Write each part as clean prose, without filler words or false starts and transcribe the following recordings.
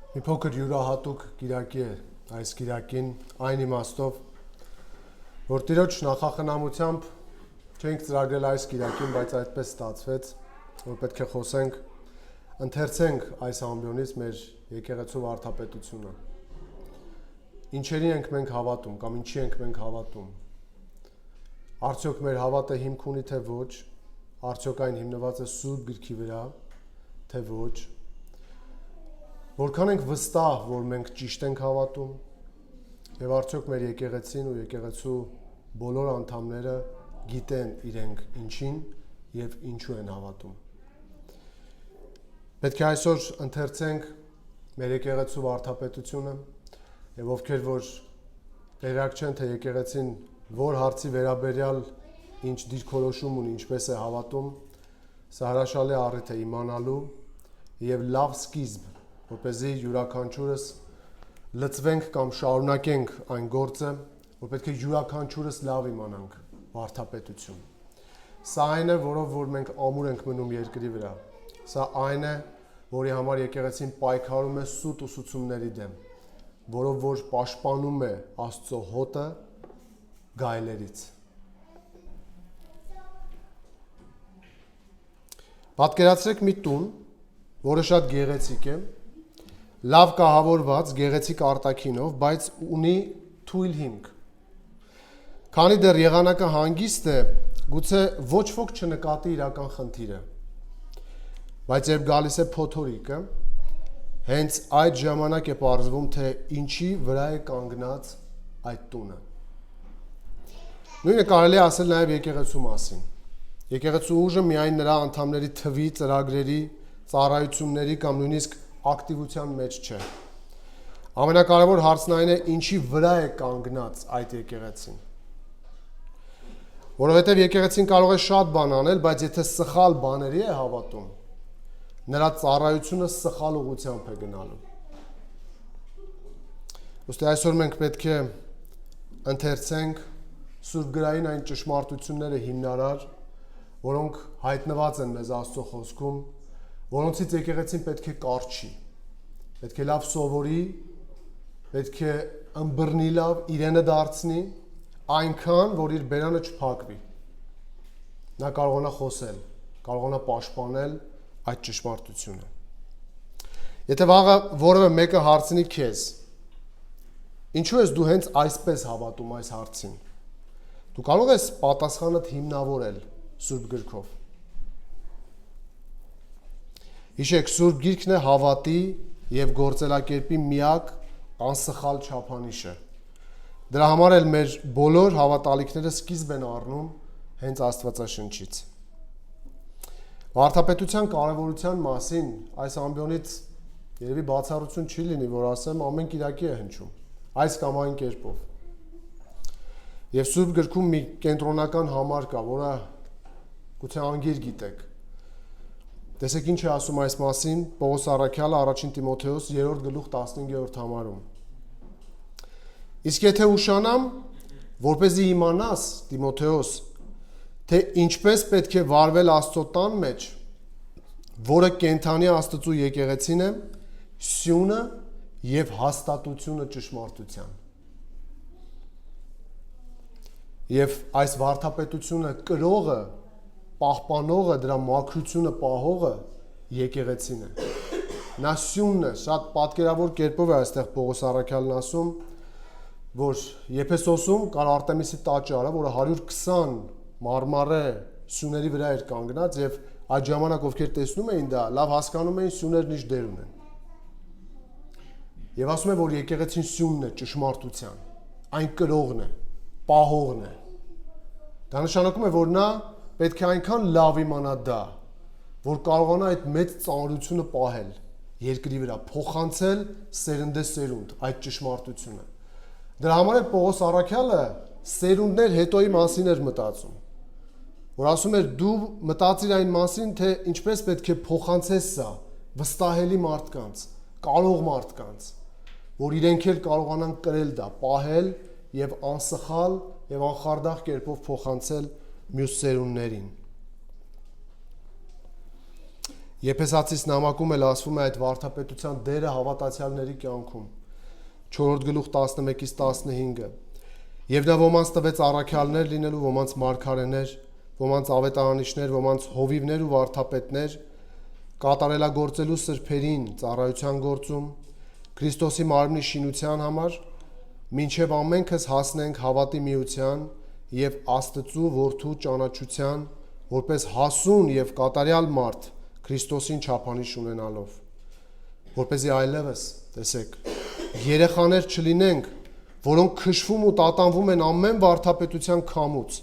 Մի փոքր յուրահատուկ կիրակի է այս կիրակին այն իմաստով, որ Տիրոջ նախախնամությամբ չենք ծրագրել այս կիրակին, բայց այդպես ստացվեց, որ պետք է խոսենք, ընթերցենք այս ամբիոնից մեր եկեղեցու վարդապետությունը։ Ինչերի ենք մենք հավատում կամ ինչի ենք մենք հավատում։ Արդյոք մեր հավատը հիմք ունի թե ոչ, արդյոք այն հիմնված է Սուրբ Գրքի վրա, թե ոչ։ Որքան ենք վստահ, որ մենք ճիշտ ենք հավատում, եւ արդյոք մեր եկեղեցին ու եկեղեցու բոլոր անդամները գիտեն իրենք ինչին եւ ինչու են հավատում։ Պետք է այսօր ընթերցենք մեր եկեղեցու վարդապետությունը եւ ովքեր որ տեղյակ չեն, թե եկեղեցին որ հարցի վերաբերյալ ինչ դիրքորոշում ունի, ինչպես է հավատում, սա հրաշալի առիթ է իմանալու եւ լավ սկիզբ, որպեսզի յուրաքանչյուրս լծվենք կամ շարունակենք այն գործը, որ պետք է յուրաքանչյուրս լավ իմանանք վարդապետություն։ Սա այն է, որով որ մենք ամուր ենք մնում երկրի վրա։ Սա այն է, որի համար եկեղեցին պայքարում է սուտ ուսուցումների դեմ, որով որ պաշտպանում է Աստծո հոտը գայլերից։ Պատկերացրեք մի տուն, որը շատ գեղեցիկ է, լավ կահավորված, գեղեցիկ արտաքինով, բայց ունի թույլ հիմք։ Քանի դեռ եղանակը հանգիստ է, գուցե ոչ ոք չնկատի իրական խնդիրը։ Բայց երբ գալիս է փոթորիկը, հենց այդ ժամանակ է պարզվում, թե ինչի վրա է կանգնած այդ տունը։ Նույնը կարելի է ասել նաև եկեղեցու մասին։ Եկեղեցու ուժը միայն նրա անդամների թվի, ծրագրերի, ծառայությունների կամ նույնիսկ ակտիվության մեջ չէ։ Ամենակարևոր հարցն այն է, ինչի վրա է կանգնած այդ եկեղեցին։ Որովհետև եկեղեցին կարող է շատ բան անել, բայց եթե սխալ բաների է հավատում, նրա ծառայությունը սխալ ուղղությամբ է գնալու։ Ոստի այսօր մենք պետք է ընթերցենք Սուրբ գրային այն ճշմարտությունները հիմնարար, որոնք հայտնված են մեզ Աստծո խոսքում, որոնցից եկեղեցին պետք է կառչի, պետք է լավ սովորի, պետք է ըմբռնի լավ, իրենը դարձնի, այնքան, որ իր բերանը չփակվի։ Նա կարողանա խոսել, կարողանա պաշտպանել այդ ճշմարտությունը։ Եթե վաղը որևէ մեկը հարցնի քեզ, ինչու ես դու հենց այսպես հավատում այս հարցին, դու կարող ես պատասխանդ հիմնավորել Սուրբ Գրքով։ Հիշեք, Սուրբ Գիրքն է հավատի եւ գործելակերպի միակ անսխալ չափանիշը։ Դրա համար էլ մեր բոլոր հավատալիքները սկիզբ են առնում հենց Աստվածաշնչից։ Վարդապետության կարևորության մասին այս ամբիոնից երևի բացառություն չի լինի, որ ասեմ ամեն կիրակի է հնչում, այս կամ այն կերպով։ Եվ Սուրբ Գրքում մի կենտրոնական համար կա, որը գուցե անգիր գիտեք։ Տեսեք ինչ է ասում այս մասին Պողոս առաքյալը 1 Տիմոթեոս 3:15 համարում։ Իսկ եթե ուշանամ, որպեսզի իմանաս, Տիմոթեոս, թե ինչպես պետք է վարվել Աստծո տան մեջ, որը կենդանի Աստծո եկեղեցին է, սյունը եւ հաստատությունը ճշմարտության։ Եվ այս վարդապետությունը կրողը, պահպանողը, դրա մաքրությունը պահողը եկեղեցին է։ Նա սյունն է, շատ պատկերավոր կերպով է այստեղ Պողոս առաքյալն ասում, որ Եփեսոսում կար Արտեմիսի տաճարը, որը 120 մարմարե սյուների վրա էր կանգնած եւ այդ ժամանակ ովքեր տեսնում էին դա, լավ հասկանում էին սյուներն ինչ դեր ունեն։ Եվ ասում է, որ եկեղեցին սյունն է ճշմարտության, այն կրողն է, պահողն է։ Դա նշանակում է, որ նա պետք է այնքան լավ իմանա դա, որ կարողանա այդ մեծ ծանրությունը պահել երկրի վրա, փոխանցել սերնդե սերունդ այդ ճշմարտությունը։ Դրա համար է Պողոս առաքյալը սերունդներ հետոյի մասին էր մտածում, որ ասում էր դու մտածիր այն մասին, թե ինչպես պետք է փոխանցես սա վստահելի մարդկանց, կարող մարդկանց, որ իրենք էլ կարողանան կրել դա, պահել եւ անսխալ եւ անխարդախ կերպով փոխանցել մյուս սերունդներին։ Եփեսացիս նամակում էլ ասվում է այդ վարդապետության դերը հավատացյալների կյանքում։ 4 գլուխ 11-ից 15-ը։ Եվ նա ոմանց տվեց առաքյալներ լինելու, ոմանց մարգարեներ, ոմանց ավետարանիչներ, ոմանց հովիվներ ու վարդապետներ, կատարելագործելու սրբերին ծառայության գործում, Քրիստոսի մարմնի շինության համար, մինչև ամենքս հասնենք հավատի միության եւ Աստծու որդու ճանաչության, որպես հասուն եւ կատարյալ մարդ Քրիստոսին չափանիշ ունենալով, որպեսզի այլևս, տեսեք, երեխաներ չլինենք, որոնք քշվում ու տատանվում են ամեն վարդապետության քամուց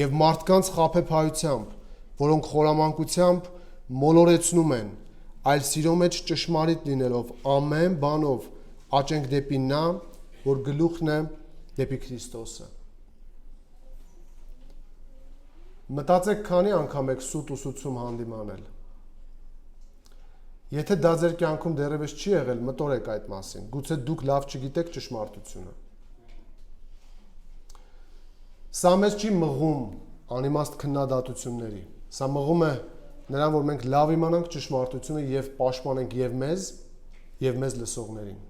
եւ մարդկանց խաբեբայությամբ, որոնք խորամանկությամբ մոլորեցնում են, այլ սիրո մեջ ճշմարիտ լինելով ամեն բանով աճենք դեպի նա, որ գլուխն է, դեպի Քրիստոսը։ Մտածեք, քանի անգամ եք սուտ ուսուցում հանդիմանել։ Եթե դա ձեր կյանքում դեռևս չի եղել, մտորեք այդ մասին։ Գուցե դուք լավ չգիտեք ճշմարտությունը։ Սա մեզ չի մղում անիմաստ քննադատությունների։ Սա մղում է նրան, որ մենք լավ իմանանք ճշմարտությունը եւ պաշտպանենք եւ մեզ լսողներին։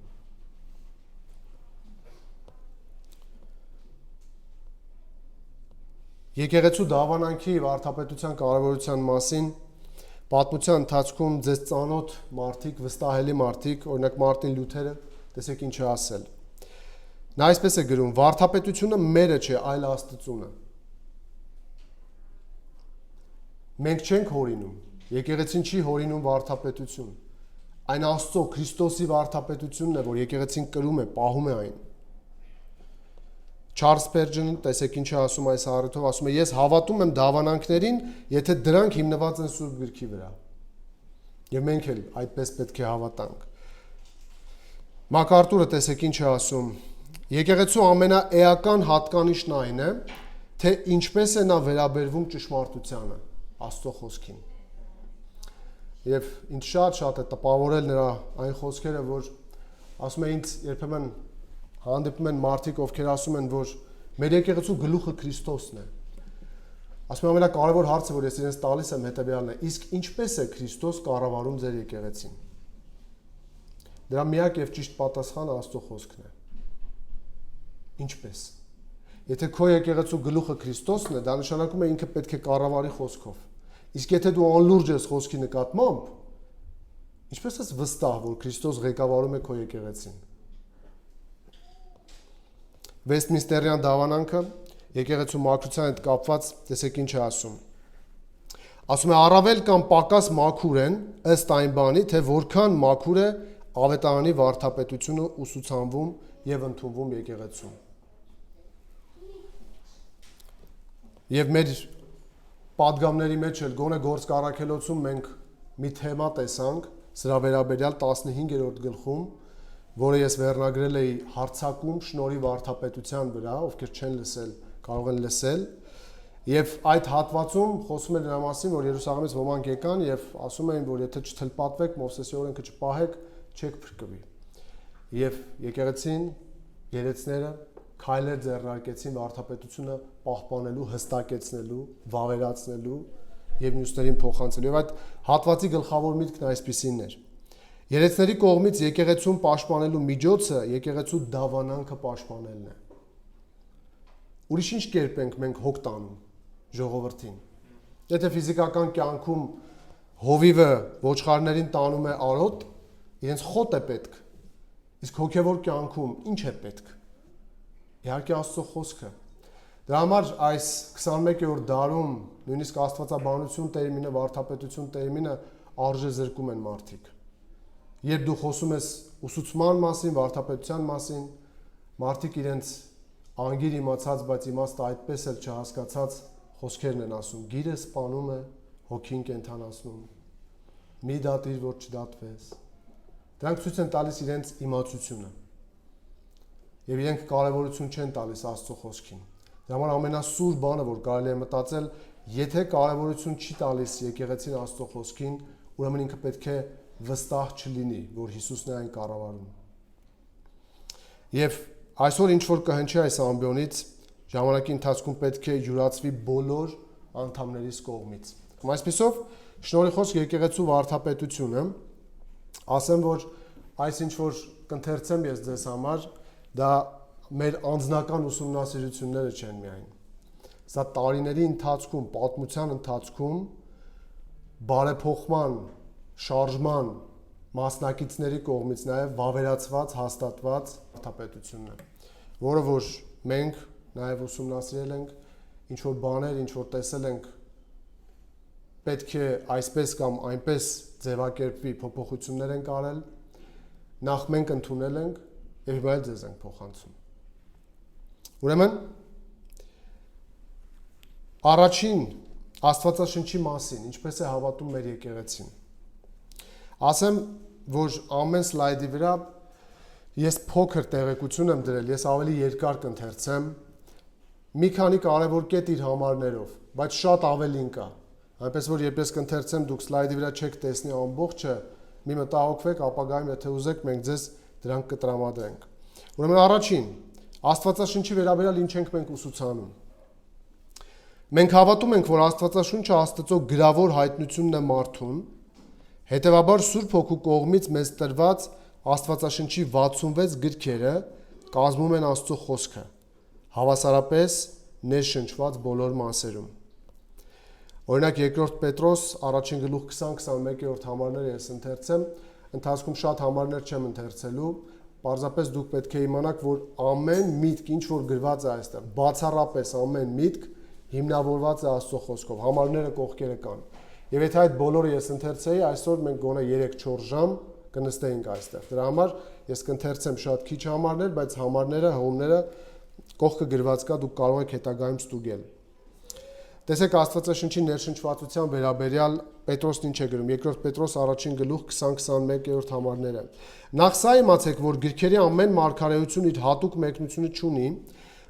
Եկեղեցու դավանանքի վարդապետության կարևորության մասին պատմության ընթացքում ձեզ ծանոթ մարդիկ, վստահելի մարդիկ, օրինակ Մարտին Լյութերը, տեսեք ինչ է ասել։ Նա այսպես է գրում. վարդապետությունը մերը չէ, այլ Աստծունը։ Մենք չենք հորինում, եկեղեցին չի հորինում վարդապետություն։ Այն Աստծո Քրիստոսի վարդապետությունն է, որ եկեղեցին կրում է, պահում է այն։ Չարլզ Սպերջենը, տեսեք ինչ է ասում այս առիթով, ասում է. ես հավատում եմ դավանանքներին, եթե դրանք հիմնված են Սուրբ Գրքի վրա։ Եվ մենք էլ այդպես պետք է հավատանք։ Մակարտուրը, տեսեք ինչ է ասում. եկեղեցու ամենաէական հատկանիշն այն է, թե ինչպես է նա վերաբերվում ճշմարտությանը, Աստծո խոսքին։ Եվ ինձ շատ է տպավորել նրա այն խոսքերը, որ ասում է ինձ երբեմն հանդիպում են մարդիկ, ովքեր ասում են, որ մեր եկեղեցու գլուխը Քրիստոսն է։ Ասում եմ, ամենակարևոր հարցը, որ ես իրենց տալիս եմ, հետևյալն է. իսկ ինչպես է Քրիստոս կառավարում ձեր եկեղեցին։ Դրա միակ եւ ճիշտ պատասխանը Աստծո խոսքն է։ Ինչպես։ Եթե քո եկեղեցու գլուխը Քրիստոսն է, դա նշանակում է ինքը պետք է կառավարի խոսքով։ Իսկ եթե դու անլուրջ ես խոսքի նկատմամբ, ինչպես ես վստահ, որ Քրիստոս ղեկավարում է քո եկեղեցին։ Վեսթմինստերյան դավանանքը եկեղեցու մաքրության հետ կապված, տեսեք ինչ է ասում։ Ասում է, առավել կամ պակաս մաքուր են, ըստ այն բանի, թե որքան մաքուր է ավետարանի վարդապետությունը ուսուցանվում եւ ընդունվում եկեղեցում։ Եվ մեր պատգամների մեջ էլ գոնե գործք առաքելոցում մենք մի թեմա տեսանք, սրա վերաբերյալ 15-րդ գլխում, որը ես վերնագրել էի հարցակում շնորհի վարդապետության վրա, ովքեր չեն լսել, կարող են լսել, եւ այդ հատվածում խոսում է նրա մասին, որ Երուսաղեմից ոմանք եկան եւ ասում էին, որ եթե չթլպատվեք, Մովսեսի օրենքը չպահեք, չեք փրկվի։ Եվ եկեղեցին, երեցները քայլեր ձեռնարկեցին վարդապետությունը պահպանելու, հստակեցնելու, վավերացնելու եւ մյուսներին փոխանցելու։ Եվ այդ հատվածի գլխավոր միտքն այսպիսին էր. Երեցների կողմից եկեղեցուն պաշտպանելու միջոցը եկեղեցու դավանանքը պաշտպանելն է։ Ուրիշ ինչ կերպ ենք մենք հոգ տանում ժողովրդին։ Եթե ֆիզիկական կյանքում հովիվը ոչխարներին տանում է արոտ, իրենց խոտ է պետք։ Իսկ հոգևոր կյանքում ինչ է պետք։ Իհարկե Աստծո խոսքը։ Դրա համար այս 21-րդ դարում նույնիսկ աստվածաբանություն տերմինը, վարդապետություն տերմինը արժե զրկում են մարդիկ։ Երբ դու խոսում ես ուսուցման մասին, վարդապետության մասին, մարդիկ իրենց անգիր իմացած, բայց իմաստը այդպես էլ չհասկացած խոսքերն են ասում. գիրը սպանում է, հոգին կենդանացնում, մի դատիր, որ չդատվես։ Դրանք ցույց են տալիս իրենց իմացությունը։ Եվ իրենք կարևորություն չեն տալիս Աստծո խոսքին։ Դրա համար ամենասուր բանը, որ կարելի է մտածել, եթե կարևորություն չի տալիս եկեղեցին Աստծո խոսքին, ուրեմն ինքը պետք է վստահ չլինի, որ Հիսուսն է այն կառավարում։ Եվ այսօր ինչ որ կհնչի այս ամբիոնից, ժամանակի ընթացքում պետք է յուրացվի բոլոր անդամներիս կողմից։ Այսպեսով Շնորհիխոս եկեղեցու վարդապետությունը, ասեմ, որ այս ինչ որ կընթերցեմ ես ձեզ համար, դա մեր անձնական ուսումնասիրությունները չեն միայն։ Սա տարիների ընթացքում, պատմության ընթացքում բարեփոխման, շարժման մասնակիցների կողմից նաև վավերացված, հաստատված վարդապետությունն է, որը որ մենք նաև ուսումնասիրել ենք, ինչ որ բաներ, ինչ որ տեսել ենք, պետք է այսպես կամ այնպես ձևակերպվի, փոփոխություններ ենք արել, նախ մենք ընդունել ենք եւ հիմա էլ ձեզ ենք փոխանցում։ Ուրեմն առաջին Աստվածաշնչի մասին, ինչպես է հավատում մեր եկեղեցին։ Ասեմ, որ ամեն սլայդի վրա ես փոքր տեղեկություն եմ դրել, ես ավելի երկար կընթերցեմ, մի քանի կարևոր կետ իր համարներով, բայց շատ ավելին կա։ Այնպես որ երբ ես կընթերցեմ, դուք սլայդի վրա չեք տեսնի ամբողջը, մի մտահոգվեք, ապագայում եթե ուզեք, մենք ձեզ դրանք կտրամադրենք։ Ուրեմն առաջին, Աստվածաշնչի վերաբերյալ ինչ ենք մենք ուսուցանում։ Մենք հավատում ենք, որ Աստվածաշունչը Աստծո գրավոր հայտնությունն է մարդուն, հետևաբար Սուրբ Հոգու կողմից մեզ տրված Աստվածաշնչի 66 գրքերը կազմում են Աստծո խոսքը, հավասարապես ներշնչված բոլոր մասերում։ Օրինակ 2 Պետրոս 1:20-21 համարները ես ընթերցեմ, ընթացքում շատ համարներ չեմ ընթերցելու, պարզապես դուք պետք է իմանաք, որ ամեն միտք, ինչ որ գրված է այստեղ, բացառապես ամեն միտք հիմնավորված է Աստծո խոսքով, համարները կողքերը կան։ Եվ եթե այդ բոլորը ես ընթերցեի, այսօր մենք գոնե 3-4 ժամ կնստեինք այստեղ։ Դրա համար ես կընթերցեմ շատ քիչ համարներ, բայց համարները, հողումները կողքը գրված կա, դուք կարող եք հետագայում ստուգել։ Տեսեք Աստվածաշնչի ներշնչվածության վերաբերյալ Պետրոսն ինչ է գրում, 2 Պետրոս 1:20-21 համարները։ Նախ սա իմացեք, որ գրքերի ամեն մարգարեություն իր հատուկ մեկնությունը չունի,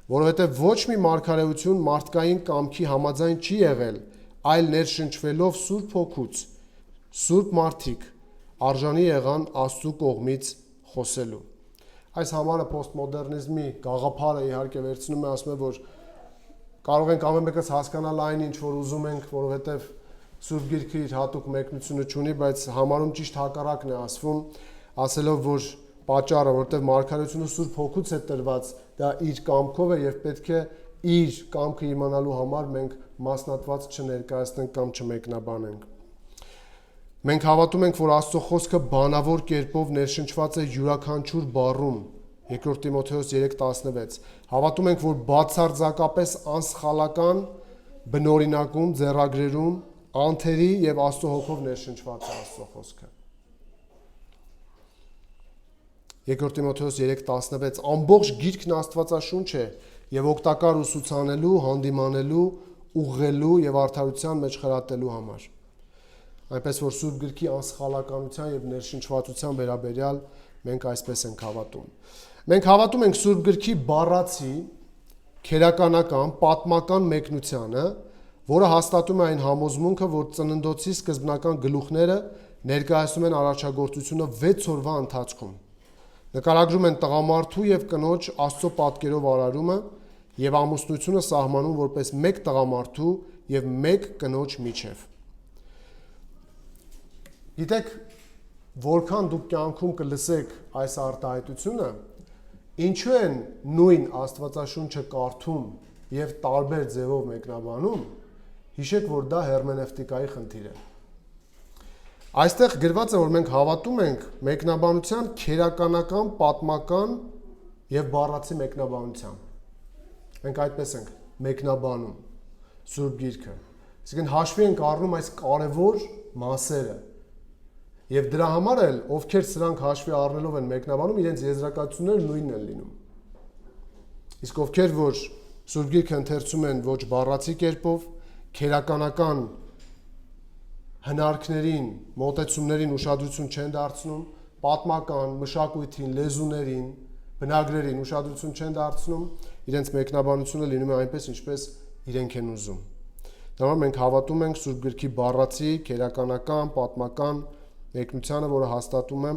որովհետև ոչ մի մարգարեություն մարդկային կամքի համաձայն չի եղել, այլ ներշնչվելով Սուրբ Հոգուց, Սուրբ մարդիկ արժանի եղան Աստծու կողմից խոսելու։ Այս համարը պոստմոդեռնիզմի գաղափարը իհարկե վերցնում է, ասում է, որ կարող ենք ամեն մեկս հասկանալ այն, ինչ որ ուզում ենք, որովհետև Սուրբ Գիրքը իր հատուկ մեկնությունը չունի, բայց համարում ճիշտ հակառակն է ասվում, ասելով, որ պատճառը, որովհետև մարգարեությունը Սուրբ Հոգուց է տրված, դա իր կամքով է եւ պետք է իր կամքը իմանալու համար մենք մասնատված չներկայացնենք կամ չմեկնաբանենք։ Մենք հավատում ենք, որ Աստծո խոսքը բանավոր կերպով ներշնչված է յուրաքանչյուր բառում, 2 Տիմոթեոս 3:16։ Հավատում ենք, որ բացարձակապես անսխալական բնօրինակում, ձեռագրերում, անթերի եւ Աստծո հոգով ներշնչված է Աստծո խոսքը։ 2 Տիմոթեոս 3:16 ամբողջ գիրքն Աստվածաշունչ է եւ օգտակար ուսուցանելու, հանդիմանելու, ուղղելու եւ արդարության մեջ խրատելու համար։ Այնպես որ Սուրբ Գրքի անսխալականության եւ ներշնչվածության վերաբերյալ մենք այսպես ենք հավատում։ Մենք հավատում ենք Սուրբ Գրքի բառացի, քերականական, պատմական մեկնությանը, որը հաստատում է այն համոզմունքը, որ ծննդոցի սկզբնական գլուխները ներկայացնում են արարչագործությունը 6 օրվա ընթացքում։ Նկարագրում են տղամարդու եւ կնոջ Աստծո պատկերով արարումը եւ ամուսնությունը սահմանում որպես մեկ տղամարդու եւ մեկ կնոջ միջև։ Գիտեք, որքան դուք կյանքում կլսեք այս արտահայտությունը, ինչու են նույն Աստվածաշունչը կարդում եւ տարբեր ձևով մեկնաբանում, հիշեք, որ դա հերմենևտիկայի խնդիր է։ Այստեղ գրված է, որ մենք հավատում ենք մեկնաբանության քերականական, պատմական եւ բառացի մեկնաբանության։ Մենք այդպես ենք մեկնաբանում Սուրբ Գիրքը։ Այսինքն հաշվի ենք առնում այս կարևոր մասերը։ Եվ դրա համար էլ ովքեր սրանք հաշվի առնելով են մեկնաբանում, իրենց եզրակացությունները նույնն են լինում։ Իսկ ովքեր որ Սուրբ Գիրքը ընթերցում են ոչ բառացի կերպով, քերականական հնարքներին, մոտեցումներին ուշադրություն չեն դարձնում, պատմական, մշակույթին, լեզուներին, բնագրերին ուշադրություն չեն դարձնում, իրենց մեկնաբանությունը լինում է այնպես, ինչպես իրենք են ուզում։ Դա համար մենք հավատում ենք Սուրբ Գրքի բառացի, քերականական, պատմական մեկնությանը, որը հաստատում է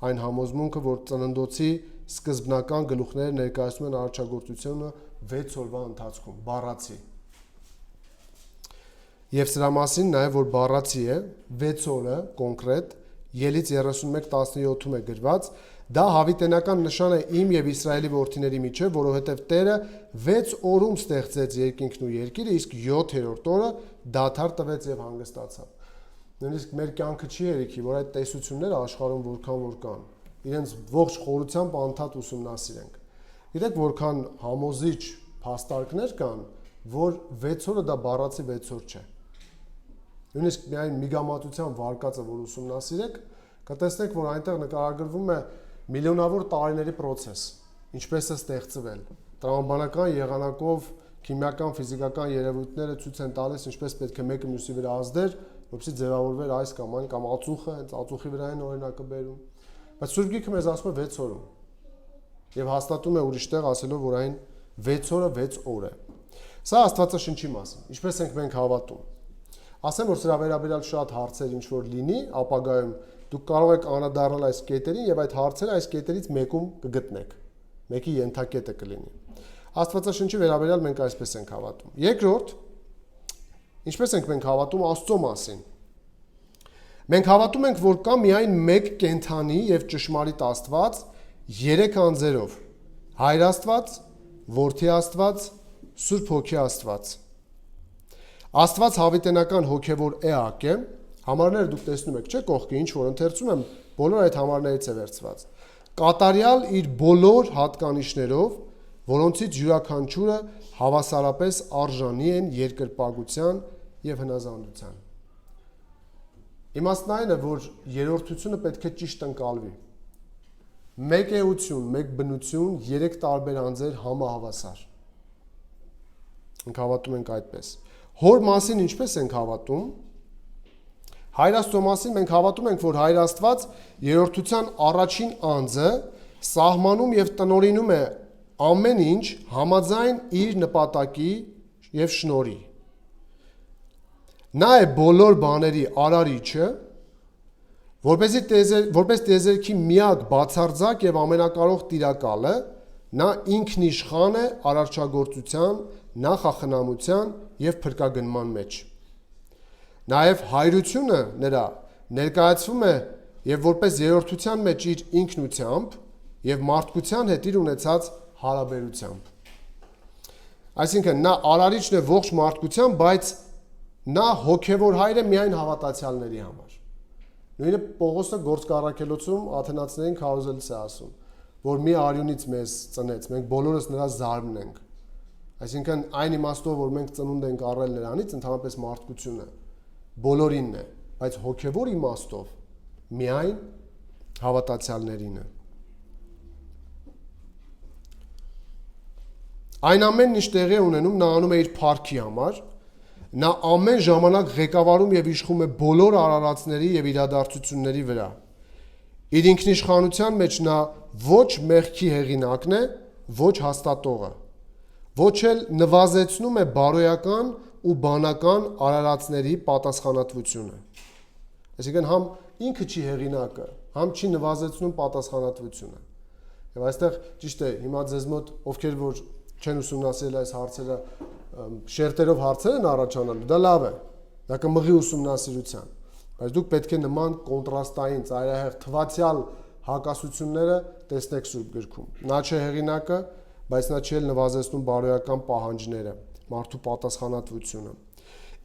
այն համոզմունքը, որ ծննդոցի սկզբնական գլուխները ներկայացնում են արարչագործությունը 6 օրվա ընթացքում, բառացի։ Եվ սրա մասին նաև որ բառացի է 6 օրը կոնկրետ Ելից 31:17-ում է գրված, դա հավիտենական նշան է իմ եւ Իսրայելի որդիների միջեւ, որովհետեւ Տերը 6 օրում ստեղծեց երկինքն ու երկիրը, իսկ 7-րդ օրը դադար տվեց եւ հանգստացավ։ Նույնիսկ մեր կյանքը չի հերիքի, որ այդ տեսությունները աշխարհում որքան որ կան, իրենց ողջ խորությամբ անդադ ուսումնասիրենք։ Գիտեք որքան համոզիչ փաստարկներ կան, որ 6 օրը դա բառացի 6 օր չէ։ Նույնիսկ միայն միգամատության վարկածը, որ ուսումնասիրեք, կտեսնեք, որ այնտեղ նկարագրվում է միլիոնավոր տարիների process, ինչպես է ստեղծվել։ Տրամաբանական եղանակով քիմիական, ֆիզիկական երևույթները ցույց են տալիս, ինչպես պետք է մեկը մյուսի վրա ազդեր, որպեսզի ձևավորվեր այս կամ այն կամ ածուխը, հենց ածուխի վրա են օրինակը բերում։ Բայց Սուրբ Գիրքը մեզ ասում է 6 օրում։ Եվ հաստատում է ուրիշտեղ ասելով, որ այն 6 օրը 6 օր է։ Սա Աստվածաշնչի մասին, ինչպես ենք մենք հավատում։ Ասեմ, որ սրա վերաբերյալ շատ հարցեր ինչ որ լինի, ապագայում դուք կարող եք անդրադառնալ այս կետերին եւ այդ հարցերը այս կետերից մեկում կգտնեք։ Մեկի ենթակետը կլինի։ Աստվածաշնչի վերաբերյալ մենք այսպես ենք հավատում։ Երկրորդ, ինչպես ենք մենք հավատում Աստծո մասին։ Մենք հավատում ենք, որ կա միայն մեկ կենթանի եւ ճշմարիտ Աստված 3 անձերով՝ Հայր Աստված, Որդի Աստված, Սուրբ Հոգի Աստված։ Աստված հավիտենական հոգևոր էակ է, համարները դուք տեսնում եք, չէ՞ կողքի, ինչ որ ընթերցում եմ, բոլոր այդ համարներից է վերցված։ Կատարյալ իր բոլոր հատկանիշներով, որոնցից յուրաքանչյուրը հավասարապես արժանի են երկրպագության եւ հնազանդության։ Իմաստն այն է, որ երրորդությունը պետք է ճիշտ ընկալվի։ Մեկ էություն, մեկ բնություն, 3 տարբեր անձեր համահավասար։ Մենք հավատում ենք այդպես։ Հոր մասին ինչպես ենք հավատում։ Հայր Աստծո մասին մենք հավատում ենք, որ Հայր Աստված երրորդության առաջին անձը սահմանում եւ տնօրինում է ամեն ինչ համաձայն իր նպատակի եւ շնորհի։ Նա է բոլոր բաների արարիչը, որպես տիեզերքի միակ բացարձակ եւ ամենակարող տիրակալը, նա ինքնիշխան է արարչագործության, նախախնամության եւ փրկագնման մեջ։ Նաև հայրությունը նրա ներկայացվում է եւ որպես երրորդության մեջ իր ինքնությամբ եւ մարդկության հետ իր ունեցած հարաբերությամբ։ Այսինքն նա արարիչն է ողջ մարդկության, բայց նա հոգևոր հայր է միայն հավատացյալների համար։ Նույնը Պողոսը գործք առաքելոցում աթենացիներին քարոզելիս է ասում, որ մի արյունից մեզ ծնեց, մենք բոլորս նրա զարմն ենք։ Այսինքն այն իմաստով, որ մենք ծնունդ ենք առել նրանից, ընդհանրապես մարդկությունը բոլորինն է, բայց հոգևոր իմաստով միայն հավատացյալներին է։ Այն ամենն ինչ տեղի ունենում, նա անում է իր փառքի համար, նա ամեն ժամանակ ղեկավարում եւ իշխում է բոլոր արարածների եւ իրադարձությունների վրա։ Իր ինքնիշխանության մեջ նա ոչ մեղքի հեղինակն է, ոչ հաստատողը, ոչ էլ նվազեցնում է բարոյական ու բանական արարածների պատասխանատվությունը։ Այսինքն համ ինքը չի հեղինակը, համ չի նվազեցնում պատասխանատվությունը։ Եվ այստեղ ճիշտ է, հիմա ձեզ մոտ ովքեր որ չեն ուսումնասիրել այս հարցերը, շերտերով հարցեր են առաջանալու, դա լավ է, դա կմղի ուսումնասիրության, բայց դուք պետք է նման կոնտրաստային, ծայրահեղ թվացյալ հակասությունները տեսնեք Սուրբ Գրքում։ Նա չէ հեղինակը, բայց նա չի նվազեցնում բարոյական պահանջները, մարդու պատասխանատվությունը։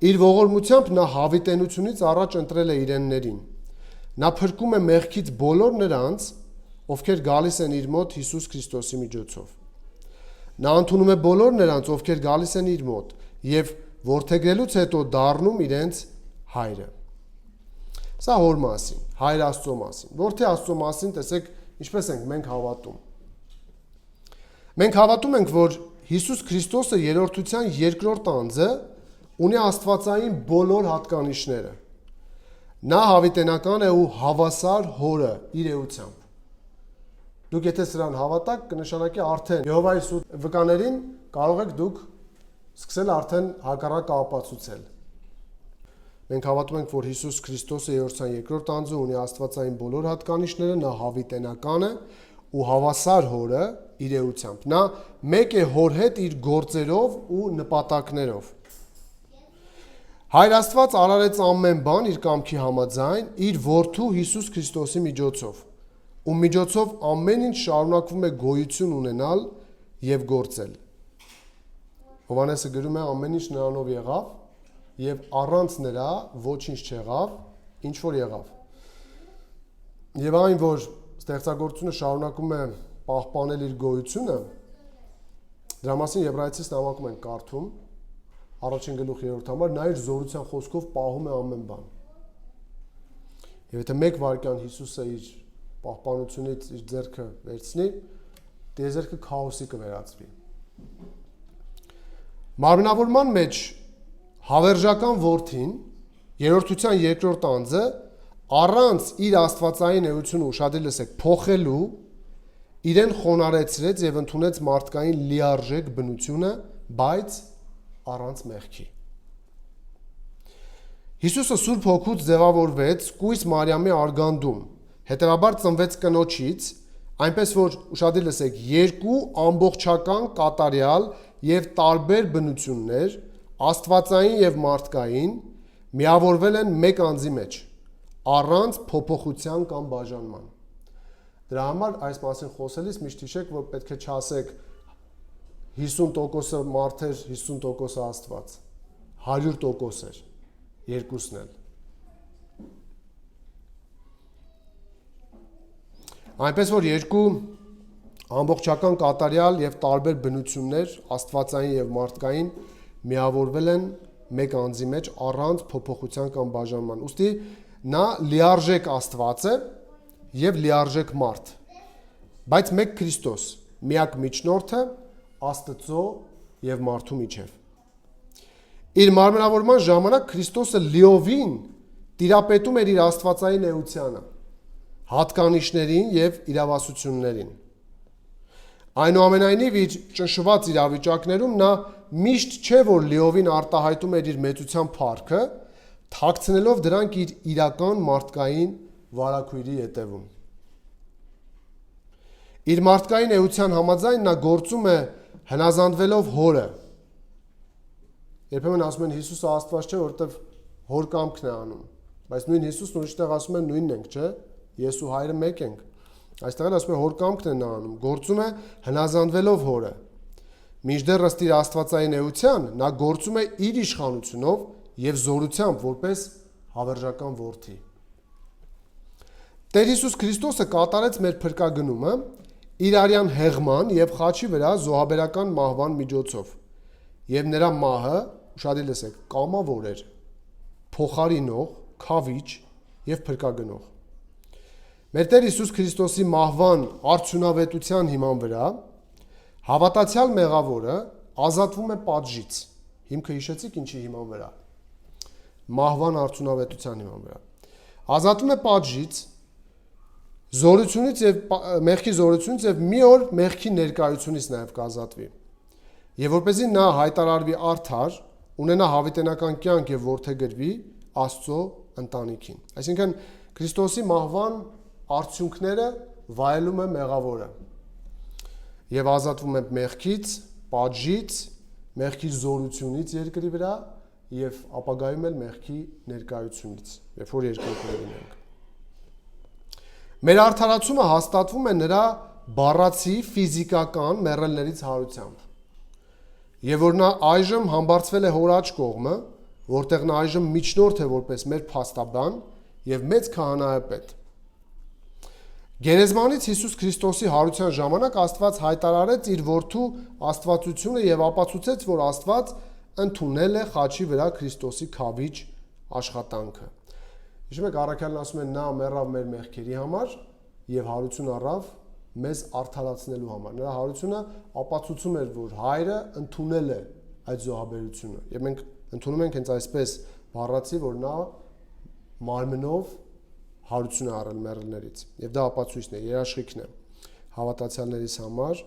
Իր ողորմությամբ նա հավիտենությունից առաջ ընտրել է իրեններին։ Նա փրկում է մեղքից բոլոր նրանց, ովքեր գալիս են իր մոտ Հիսուս Քրիստոսի միջոցով։ Նա ընդունում է բոլոր նրանց, ովքեր գալիս են իր մոտ եւ որդեգրելուց հետո դառնում իրենց հայրը։ Սա հոր մասին, Հայր Աստծո մասին։ Որդի Աստծո մասին տեսեք ինչպես ենք մենք հավատում։ Մենք հավատում ենք, որ Հիսուս Քրիստոսը երրորդության երկրորդ անձը ունի աստվածային բոլոր հատկանիշները։ Նա հավիտենական է ու հավասար հորը իր էությամբ։ Դուք եթե սրան հավատաք, կնշանակի արդեն Եհովայի սուտ վկաներին կարող եք դուք սկսել արդեն հակառակը ապացուցել։ Մենք հավատում ենք, որ Հիսուս Քրիստոսը երրորդության երկրորդ անձը ունի աստվածային բոլոր հատկանիշները, նա հավիտենական է ու հավասար հորը իր էությամբ։ Նա մեկ է հոր հետ իր գործերով ու նպատակներով։ Հայր Աստված արարեց ամեն բան իր կամքի համաձայն, իր որդու Հիսուս Քրիստոսի միջոցով, ում միջոցով ամեն ինչ շարունակվում է գոյություն ունենալ եւ գործել։ Հովհաննեսը գրում է ամեն ինչ նրանով եղավ եւ առանց նրա ոչինչ չեղավ, ինչ որ եղավ։ Եվ այն, որ ստեղծագործությունը շարունակում է պահպանել իր գոյությունը, դրա մասին Եբրայեցիս նամակում են կարդում, առաջին գլուխ 3-րդ համար, նա իր զորության խոսքով պահում է ամեն բան։ Եվ եթե մեկ վայրկյան Հիսուսը իր պահպանությունից իր ձեռքը վերցնի, տիեզերքը քաոսի կվերածվի։ Մարմնավորման մեջ հավերժական որդին, երրորդության երկրորդ անձը, առանց իր աստվածային էությունը ուշադրի լսեք փոխելու, իրեն խոնարհեցրեց եւ ընդունեց մարդկային լիարժեք բնությունը, բայց առանց մեղքի։ Հիսուսը Սուրբ Հոգուց ձևավորվեց կույս Մարիամի արգանդում, հետևաբար ծնվեց կնոջից, այնպես որ ուշադրի լսեք, երկու ամբողջական կատարյալ եւ տարբեր բնություններ, աստվածային եւ մարդկային, միավորվել են մեկ անձի մեջ, առանց փոփոխության կամ բաժանման։ Դրա համար այս մասին խոսելիս միշտ հիշեք, որ պետք է չասեք 50% մարդ էր, 50% Աստված, 100% էր, երկուսն էլ։ Այնպես որ երկու ամբողջական կատարյալ եւ տարբեր բնություններ, աստվածային եւ մարդկային, միավորվել են մեկ անձի մեջ առանց փոփոխության կամ բաժանման։ Ուստի նա լիարժեք Աստված է եւ լիարժեք մարդ, բայց մեկ Քրիստոս, միակ միջնորդը Աստծո եւ մարդու միջև։ Իր մարմնավորման ժամանակ Քրիստոսը լիովին տիրապետում էր իր աստվածային էությանը, հատկանիշներին եւ իրավասություններին։ Այնուամենայնիվ իր ճնշված իրավիճակներում նա միշտ չէ որ լիովին արտահայտում էր իր մեծության փառքը, թաքցնելով դրանք իր իրական մարդկային վարակույրի ետևում։ Իր մարդկային էության համաձայն նա գործում է հնազանդվելով հորը։ Երբեմն ասում են Հիսուսը Աստված չէ, որովհետև հոր կամքն է անում, բայց նույն Հիսուսն ուրիշտեղ ասում են նույնն ենք, չէ՞, ես ու հայրը մեկ ենք։ Այստեղ էլ ասում է հոր կամքն է նա անում, գործում է հնազանդվելով հորը։ Մինչդեռ ըստ իր աստվածային էության նա գործում է իր իշխանությունով եւ զորությամբ որպես հավերժական որդի։ Տեր Հիսուս Քրիստոսը կատարեց մեր փրկագնումը իր արյան հեղման եւ խաչի վրա զոհաբերական մահվան միջոցով։ Եվ նրա մահը, ուշադրի լսեք, կամավոր էր, փոխարինող, քավիչ եւ փրկագնող։ Մեր Տեր Հիսուս Քրիստոսի մահվան արդյունավետության հիման վրա հավատացյալ մեղավորը ազատվում է պատժից։ Հիմքը հիշեցիք ինչի հիման վրա։ Մահվան արդյունավետության հիման վրա։ Ազատվում է պատժից, զորությունից եւ մեղքի զորությունից եւ մի օր մեղքի ներկայությունից նաեւ կազատվի։ Եվ որպեսզի նա հայտարարվի արդար, ունենա հավիտենական կյանք եւ որդեգրվի Աստծո ընտանիքին։ Այսինքն Քրիստոսի մահվան արդյունքները վայելում է մեղավորը եւ ազատվում է մեղքից, պատժից, մեղքի զորությունից երկրի վրա եւ ապագայում էլ մեղքի ներկայությունից, երբ որ երկրում ենք։ Մեր արդարացումը հաստատվում է նրա բառացի ֆիզիկական մեռելներից հարությամբ։ Եվ որ նա այժմ համբարձվել է հոր աջ կողմը, որտեղ նա այժմ միջնորդ է որպես մեր փաստաբան եւ մեծ քահանայապետ։ Գերեզմանից Հիսուս Քրիստոսի հարության ժամանակ Աստված հայտարարեց իր որդու աստվածությունը եւ ապացուցեց, որ Աստված ընդունել է խաչի վրա Քրիստոսի քավիչ աշխատանքը։ Հիշում եք առաքյալն ասում է նա մեռավ մեր մեղքերի համար եւ հարություն առավ մեզ արդարացնելու համար։ Նրա հարությունը ապացուցում էր, որ հայրը ընդունել է այդ զոհաբերությունը։ Եվ մենք ընդունում ենք հենց այսպես բառացի, որ նա մարմնով հարություն է առել մեռելներից։ Եվ դա ապացույցն է, երաշխիքն է հավատացյալներիս համար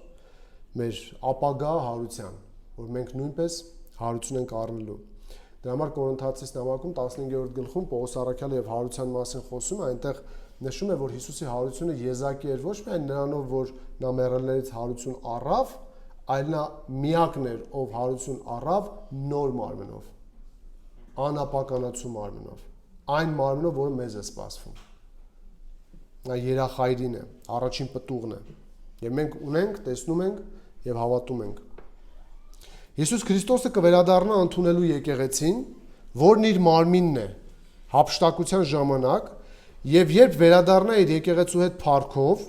մեր ապագա հարության, որ մենք նույնպես հարություն ենք առնելու։ Դրա համար Կորինթացիս նամակում 15-րդ գլխում Պողոս առաքյալը եւ հարության մասին խոսում է, այնտեղ նշում է, որ Հիսուսի հարությունը եզակի էր ոչ միայն նրանով, որ նա մեռելներից հարություն առավ, այլ նա միակն էր, ով հարություն առավ նոր մարմնով։ անապականացու մարմնով, այն մարմնով, որը մեզ է սպասվում։ Նա երախայրին է, առաջին պտուղն է, եւ մենք ունենք, տեսնում ենք եւ հավատում ենք։ Հիսուս Քրիստոսը կվերադառնա ընդունելու եկեղեցին, որն իր մարմինն է, հափշտակության ժամանակ, եւ երբ վերադառնա իր եկեղեցու հետ փառքով,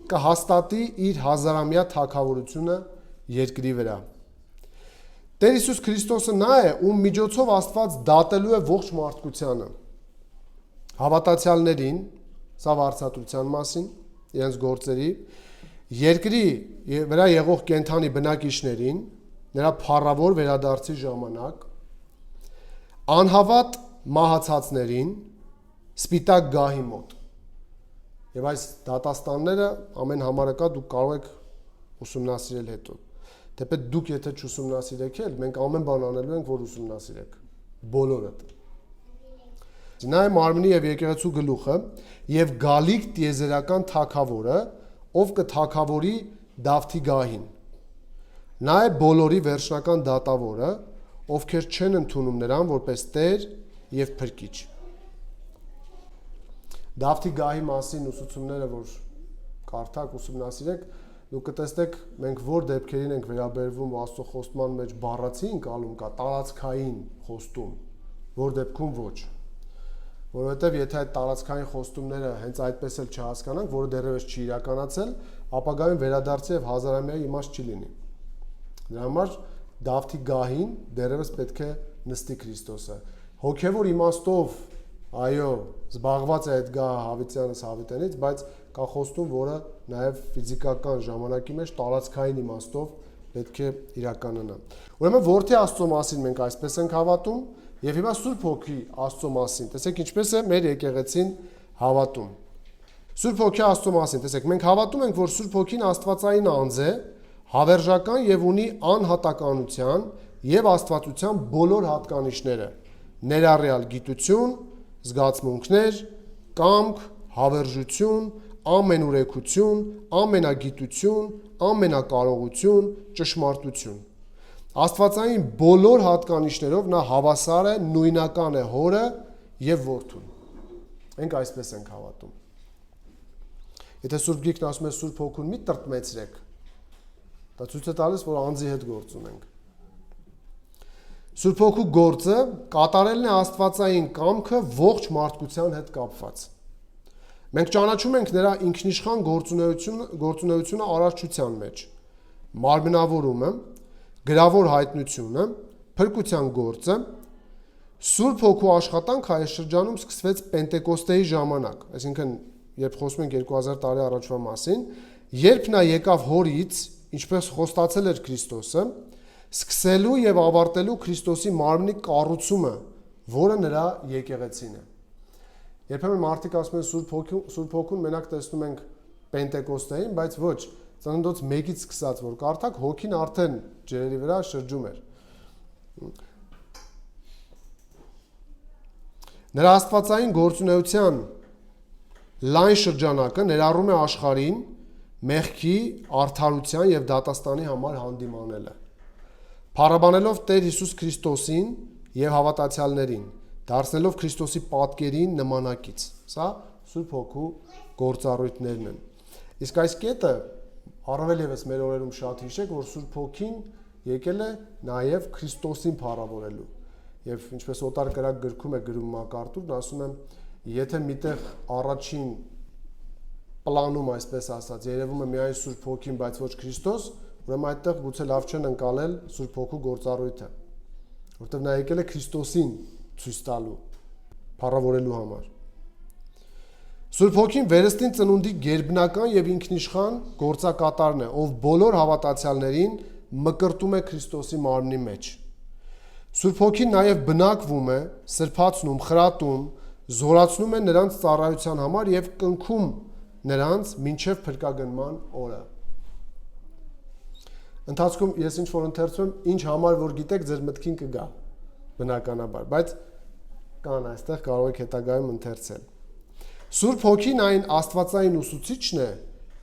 կհաստատի իր հազարամյա թագավորությունը երկրի վրա։ Տեր Հիսուս Քրիստոսը նա է, ում միջոցով Աստված դատելու է ողջ մարդկությանը։ Հավատացյալներին, սա վարձատրության մասին, իրենց գործերի, երկրի վրա եղող կենդանի բնակիչներին, նրա փառավոր վերադարձի ժամանակ, անհավատ մահացածներին, սպիտակ գահի մոտ։ Եվ այս դատաստանները ամեն համարը կա, դուք կարող եք ուսումնասիրել հետո։ Թեպետ դուք եթե չուսումնասիրեք էլ, մենք ամեն բան անելու ենք, որ ուսումնասիրեք։ Բոլորը։ Նա է մարմնի եւ եկեղեցու գլուխը եւ գալիք տիեզերական թագավորը, ով կթագավորի Դավթի գահին։ Նա է բոլորի վերջնական դատավորը, ովքեր չեն ընդունում նրան որպես Տեր եւ Փրկիչ։ Դավթի գահի մասին ուսուցումները, որ կարդաք, ուսումնասիրեք, դուք կտեսնեք մենք որ դեպքերին ենք վերաբերվում Աստծո խոստման մեջ բառացի ընկալում կա, տարածքային խոստում, որ դեպքում ոչ։ Որովհետև եթե այդ տարածքային խոստումները հենց այդպես էլ չհասկանանք, որը դեռևս չի իրականացել, ապագայում վերադարձի եւ հազարամյա իմաստ չի լինի։ Դրա համար Դավթի գահին դեռևս պետք է նստի Քրիստոսը։ Հոգևոր իմաստով, այո, զբաղված է այդ գահը Հավիտյանից Հավիտենից, բայց կա խոստում, որը նաև ֆիզիկական ժամանակի մեջ տարածքային իմաստով պետք է իրականանա։ Ուրեմն որդի Աստծո մասին մենք այսպես ենք հավատում, եւ հիմա Սուրբ Հոգի Աստծո մասին, տեսեք ինչպես է մեր եկեղեցին հավատում։ Սուրբ Հոգի Աստծո մասին, տեսեք, մենք հավատում ենք, որ Սուրբ Հոգին Աստվածային անձ է, հավերժական եւ ունի անհատականության եւ աստվածության բոլոր հատկանիշները՝ ներառյալ գիտություն, զգացմունքներ, կամք, հավերժություն, ամենուրեքություն, ամենագիտություն, ամենակարողություն, ճշմարտություն։ Աստվածային բոլոր հատկանիշներով նա հավասար է, նույնական է Հորը եւ Որդուն։ Մենք այսպես ենք հավատում։ Եթե Սուրբ Գիրքն ասում է Սուրբ Հոգուն մի տրտմեցրեք, դա ցույց է տալիս, որ անձի հետ գործ ունենք։ Սուրբ Հոգու գործը կատարելն է աստվածային կամքը ողջ մարդկության հետ կապված։ Մենք ճանաչում ենք նրա ինքնիշխան գործունեությունը արարչության մեջ, մարմնավորումը, գրավոր հայտնությունը, փրկության գործը, Սուրբ Հոգու աշխատանքը այս շրջանում սկսվեց Պենտեկոստեի ժամանակ, այսինքն երբ խոսում ենք 2000 տարի առաջվա մասին, երբ նա եկավ Հորից, ինչպես խոստացել էր Քրիստոսը, սկսելու եւ ավարտելու Քրիստոսի մարմնի կառուցումը, որը նրա եկեղեցին է։ Երբեմն մարդիկ ասում են Սուրբ Հոգուն մենակ տեսնում ենք Պենտեկոստեին, բայց ոչ, Ծննդոց 1-ից սկսած որ կարդաք, Հոգին արդեն ջրերի վրա շրջում էր։ Նրա աստվածային գործունեության լայն շրջանակը ներառում է աշխարհին մեղքի, արդարության եւ դատաստանի համար հանդիմանելը։ Փառաբանելով Տեր Հիսուս Քրիստոսին եւ հավատացյալներին, դարձնելով Քրիստոսի պատկերին նմանակից։ Սա Սուրբ Հոգու գործառույթներն են։ Իսկ այս կետը առավել եւս մեր օրերում շատ հիշեք, որ Սուրբ Հոգին եկել է նաեւ Քրիստոսին փառավորելու։ Եվ ինչպես Օտար կրակ գրքում է գրում Մակարտուրն, ասում եմ, եթե միտեղ առաջին պլանում, այսպես ասած, երևում է միայն Սուրբ Հոգին, բայց ոչ Քրիստոս, ուրեմն այդտեղ գուցե լավ չեն ընկալել Սուրբ Հոգու գործառույթը, որտեղ նա եկել է Քրիստոսին ցույց տալու, փառավորելու համար։ Սուրբ Հոգին վերստին ծնունդի գերբնական եւ ինքնիշխան գործակատարն է, ով բոլոր հավատացյալներին մկրտում է Քրիստոսի մարմնի մեջ։ Սուրբ Հոգին նաեւ բնակվում է, սրբացնում, խրատում, զորացնում է նրանց ծառայության համար եւ կնքում նրանց մինչև փրկագնման օրը։ Ընթացքում ես ինչ որ ընթերցում եմ, ինչ համար որ գիտեք, ձեր մտքին կգա, բնականաբար, բայց կան այստեղ կարող եք հետագայում ընթերցել։ Սուրբ Հոգին այն աստվածային ուսուցիչն է,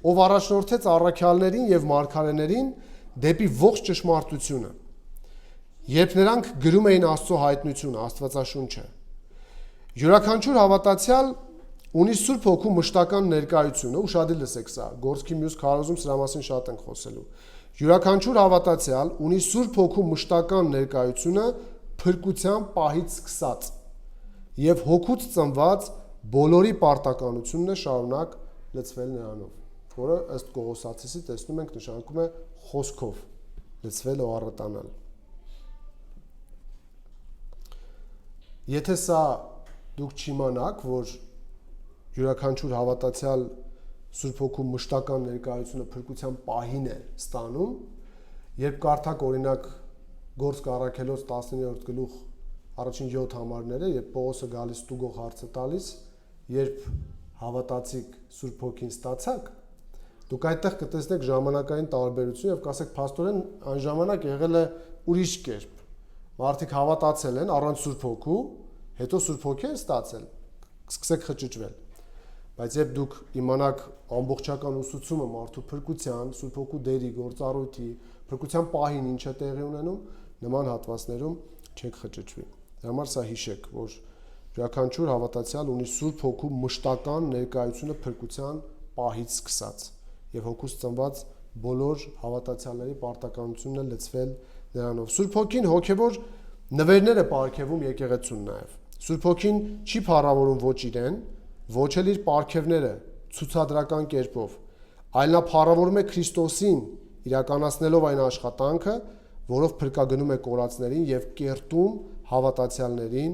ով առաջնորդեց առաքյալներին եւ մարգարեներին դեպի ողջ ճշմարտությունը։ երբ նրանք գրում էին Աստծո հայտնությունը, Աստվածաշունչը։ Յուրաքանչյուր հավատացյալ ունի Սուրբ Հոգու մշտական ներկայությունը, ուշադիր լսեք սա, Գործքի մյուս քարոզում սրա մասին շատ ենք խոսելու։ Յուրաքանչյուր հավատացյալ ունի Սուրբ Հոգու մշտական ներկայությունը փրկության պահից սկսած եւ հոգուց ծնված բոլորի պարտականությունն է շարունակ լցվել նրանով, որը ըստ Կողոսացիսի տեսնում ենք նշանակում է խոսքով լցվել ու առատանալ։ Եթե սա դուք չիմանաք, որ յուրաքանչյուր հավատացյալ Սուրբ Հոգու մշտական ներկայությունը փրկության պահին է ստանում, երբ կարդաք օրինակ Գործք առաքելոց 19-րդ գլուխ առաջին 7 համարները, երբ Պողոսը գալիս ստուգող հարցը տալիս, երբ հավատացիք Սուրբ Հոգին ստացաք, դուք այդտեղ կտեսնեք ժամանակային տարբերություն եւ կասեք փաստորեն այն ժամանակ եղել է ուրիշ կերպ։ Մարդիկ հավատացել են առանց Սուրբ Հոգու, հետո Սուրբ Հոգի են ստացել, սկսեք խճճվել։ Բայց երբ դուք իմանաք ամբողջական ուսուցումը մարդու փրկության, Սուրբ Հոգու դերի, գործառույթի, փրկության պահին ինչ է տեղի ունենում, նման հատվածներում չեք խճճվի։ Դրա համար սա հիշեք, որ յուրաքանչյուր հավատացյալ ունի Սուրբ Հոգու մշտական ներկայությունը փրկության պահից սկսած եւ հոգուց ծնված բոլոր հավատացյալների պարտականությունն է լցվել նրանով։ Սուրբ Հոգին հոգեվոր նվերներ է պարգևում եկեղեցուն նաեւ։ Սուրբ Հոգին չի փառավորում ոչ իրեն, ոչ էլ իր պարգևները ցուցադրական կերպով, այլ նա փառավորում է Քրիստոսին, իրականացնելով այն աշխատանքը, որով փրկագնում է կորածներին եւ կերտում հավատացյալներին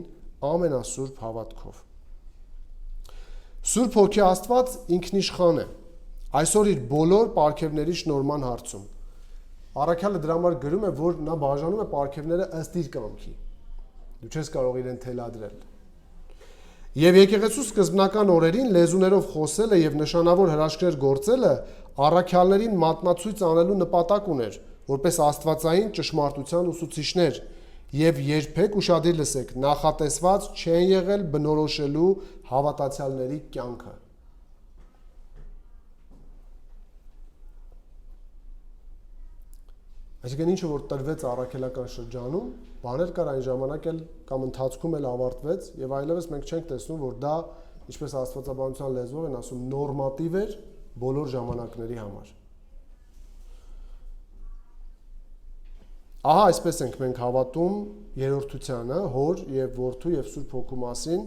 ամենասուրբ հավատքով։ Սուրբ Հոգի Աստված ինքնիշխան է, այսօր իր բոլոր պարգևների շնորհման հարցում։ Առաքյալը դրա համար գրում է, որ նա բաժանում է պարգևները ըստ իր կամքի։ Դու չես կարող իրեն թելադրել։ Եվ եկեղեցու սկզբնական օրերին լեզուներով խոսելը եւ նշանավոր հրաշքներ գործելը առաքյալներին մատնացույց անելու նպատակ ուներ, որպես աստվածային ճշմարտության ուսուցիչներ, եւ երբեք ուշադիր լսեք, նախատեսված չեն եղել բնորոշելու հավատացյալների կյանքը։ Այսինքն ինչը որ տրվեց առաքելական շրջանում, բաներ կար այն ժամանակ էլ կամ ընթացքում էլ ավարտվեց եւ այլևս մենք չենք տեսնում, որ դա, ինչպես աստվածաբանության լեզվով են ասում, նորմատիվ էր բոլոր ժամանակների համար։ Ահա այսպես ենք մենք հավատում երրորդությանը, Հոր եւ Որդու եւ Սուրբ Հոգու մասին,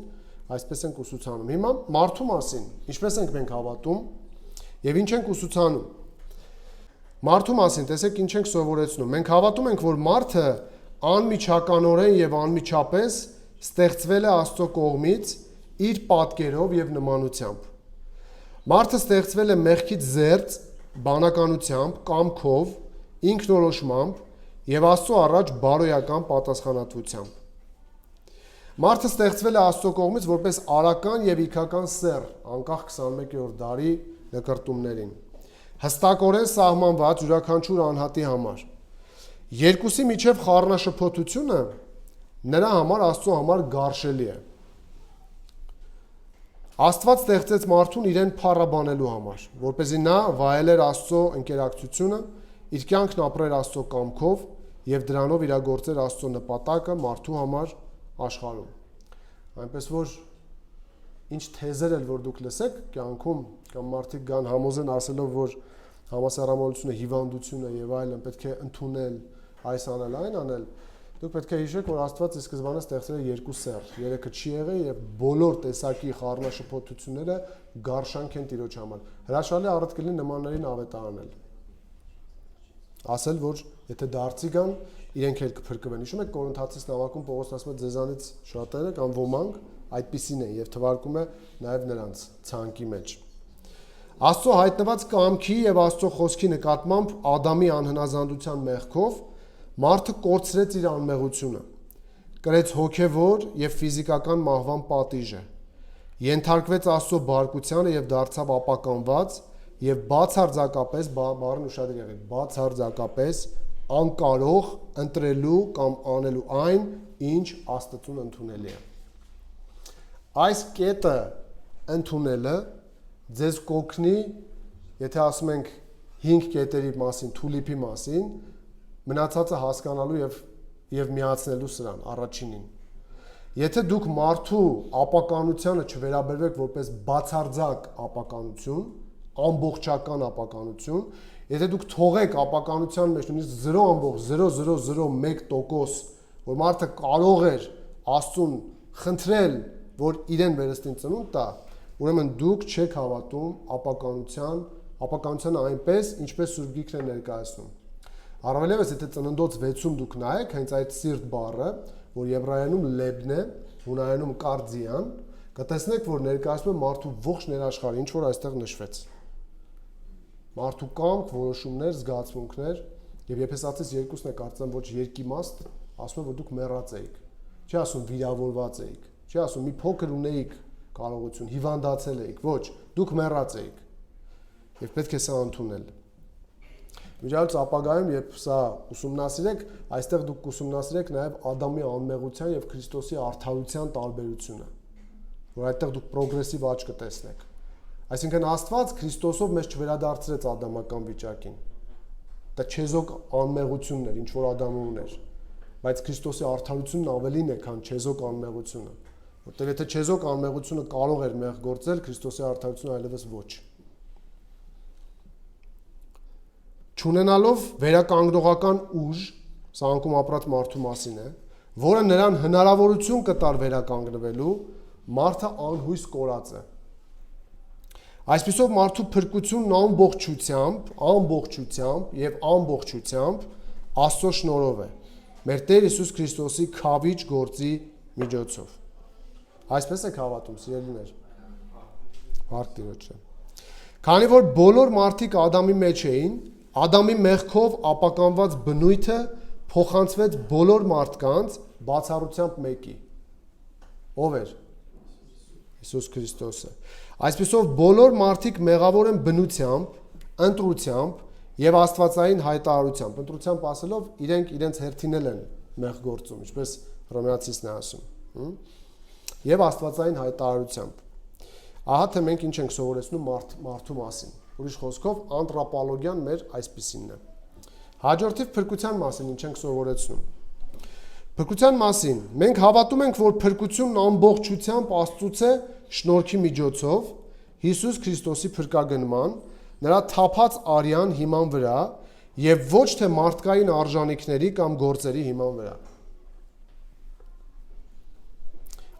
այսպես ենք ուսուցանում։ Հիմա մարդու մասին, ինչպես ենք մենք հավատում եւ ինչ ենք ուսուցանում։ Մարդու մասին տեսեք ինչ ենք սովորեցնում։ Մենք հավատում ենք, որ մարդը անմիջականորեն եւ անմիջապես ստեղծվել է Աստծո կողմից իր պատկերով եւ նմանությամբ։ Մարդը ստեղծվել է մեղքից զերծ, բանականությամբ, կամքով, ինքնորոշմամբ եւ Աստծո առաջ բարոյական պատասխանատվությամբ։ Մարդը ստեղծվել է Աստծո կողմից որպես արական եւ իքական սեռ, անկախ 21-րդ դարի նկրտումներին, հստակորեն սահմանված յուրաքանչյուր անհատի համար։ Երկուսի միջև խառնաշփոթությունը նրա համար Աստծո համար գարշելի է։ Աստված ստեղծեց մարդուն իրեն փառաբանելու համար, որպեսզի նա վայելեր Աստծո ընկերակցությունը, իր կյանքն ապրեր Աստծո կամքով եւ դրանով իրագործեր Աստծո նպատակը մարդու համար աշխարհում։ Այնպես որ ինչ թեզեր էլ որ դուք լսեք կյանքում կամ մարդիկ գան համոզեն ասելով, որ համասեռամոլությունը հիվանդություն է եւ այլն, պետք է ընդունել, այս անել, այն անել, դուք պետք է հիշեք, որ Աստված ի սկզբանե ստեղծել է երկու սեռ, երեքը չի եղել եւ բոլոր տեսակի խառնաշփոթությունները գարշանք են Տիրոջ համար։ Հրաշալի առդ կլինի նմաններին ավետարանել։ Ասել, որ եթե դարձի գան, իրենք էլ կփրկվեն։ Հիշում եք Կորինթացիս նամակում Պողոս ասում է ձեզանից շատերը կամ ոմանք այդպիսին են եւ թվարկում է նաեւ նրանց ցանկի մեջ։ Աստծո հայտնված կամքի եւ Աստծո խոսքի նկատմամբ Ադամի անհնազանդության մեղքով մարդը կորցրեց իր անմեղությունը, կրեց հոգեվոր եւ ֆիզիկական մահվան պատիժը, ենթարկվեց Աստծո բարկությանը եւ դարձավ ապականված եւ բացարձակապես, բառն ուշադիր եղեք, բացարձակապես անկարող ընտրելու կամ անելու այն, ինչ Աստծուն ընդունելի է։ Այս կետը ընդունելը ձեզ կօգնի, եթե ասում ենք 5 կետերի մասին, թուլիպի մասին, մնացածը հասկանալու եւ եւ միացնելու սրան առաջինին։ Եթե դուք մարդու ապականությանը չվերաբերվեք որպես բացարձակ ապականություն, ամբողջական ապականություն, եթե դուք թողեք ապականության մեջ նույնիսկ 0.0001%, որ մարդը կարող էր Աստծուն խնդրել, որ իրեն վերստին ծնունդ տա, ուրեմն դուք չեք հավատում ապականությանը այնպես, ինչպես Սուրբ Գիրքն է ներկայացնում։ Առավելևս, եթե ծննդոց 6-ում դուք նայեք, հենց այդ սիրտ բառը, որ եբրայերենում լեբն է, հունարենում կարդիան, կտեսնեք, որ ներկայացնում է մարդու ողջ ներաշխարհը, ինչ որ այստեղ նշվեց։ Մարդու կամք, որոշումներ, զգացմունքներ, եւ Եփեսացիս 2-ն է կարծեմ ոչ երկիմաստ, ասում է, որ դուք մեռած էիք։ Չի ասում վիրավորված էիք, չի ասում մի փոքր ունեիք կարողություն, հիվանդացել էիք, ոչ, դուք մեռած էիք։ Եվ պետք է սա ընդունել։ Միջայլոց ապագայում, երբ սա ուսումնասիրեք, այստեղ դուք ուսումնասիրեք նաև Ադամի անմեղության եւ Քրիստոսի արդարության տարբերությունը, որ այդտեղ դուք պրոգրեսիվ աճ կտեսնեք։ Այսինքն Աստված Քրիստոսով մեզ չվերադարձրեց ադամական վիճակին։ Դա չեզոք անմեղությունն էր, ինչ որ Ադամը ուներ, բայց Քրիստոսի արդարությունն ավելին է, քան չեզոք անմեղությունը, որտեղ եթե չեզոք անմեղությունը կարող էր մեղ գործել, Քրիստոսի արդարությունը այլևս ոչ։ Չունենալով վերականգնողական ուժ, սա անկում ապրած մարդու մասին է, որը նրան հնարավորություն կտար վերականգնվելու, մարդը անհույս կորած է։ Այսպիսով մարդու փրկությունն ամբողջությամբ Աստծո շնորհով է, մեր Տեր Հիսուս Քրիստոսի քավիչ գործի միջոցով։ Այսպես եք հավատում, սիրելիներ։ Հարկ Տիրոջը։ Քանի որ բոլոր մարդիկ Ադամի մեջ էին, Ադամի մեղքով ապականված բնույթը փոխանցվեց բոլոր մարդկանց բացառությամբ մեկի։ Ով էր։ Հիսուս Քրիստոսը։ Այսպիսով բոլոր մարդիկ մեղավոր են բնությամբ, ընտրությամբ եւ աստվածային հայտարարությամբ։ Ընտրությամբ ասելով իրենք իրենց հերթինել են մեղ գործում, ինչպես Հռոմեացիսն է ասում։ Եվ աստվածային հայտարարությամբ։ Ահա թե մենք ինչ ենք սովորեցնում մարդու մասին։ Ուրիշ խոսքով անտրապոլոգիան մեր այսպիսինն է։ Հաջորդիվ փրկության մասին ինչ ենք սովորեցնում։ Փրկության մասին մենք հավատում ենք, որ փրկությունն ամբողջությամբ Աստծուց է շնորհքի միջոցով Հիսուս Քրիստոսի փրկագնման, նրա թափած արյան հիման վրա եւ ոչ թե մարդկային արժանինքների կամ գործերի հիման վրա։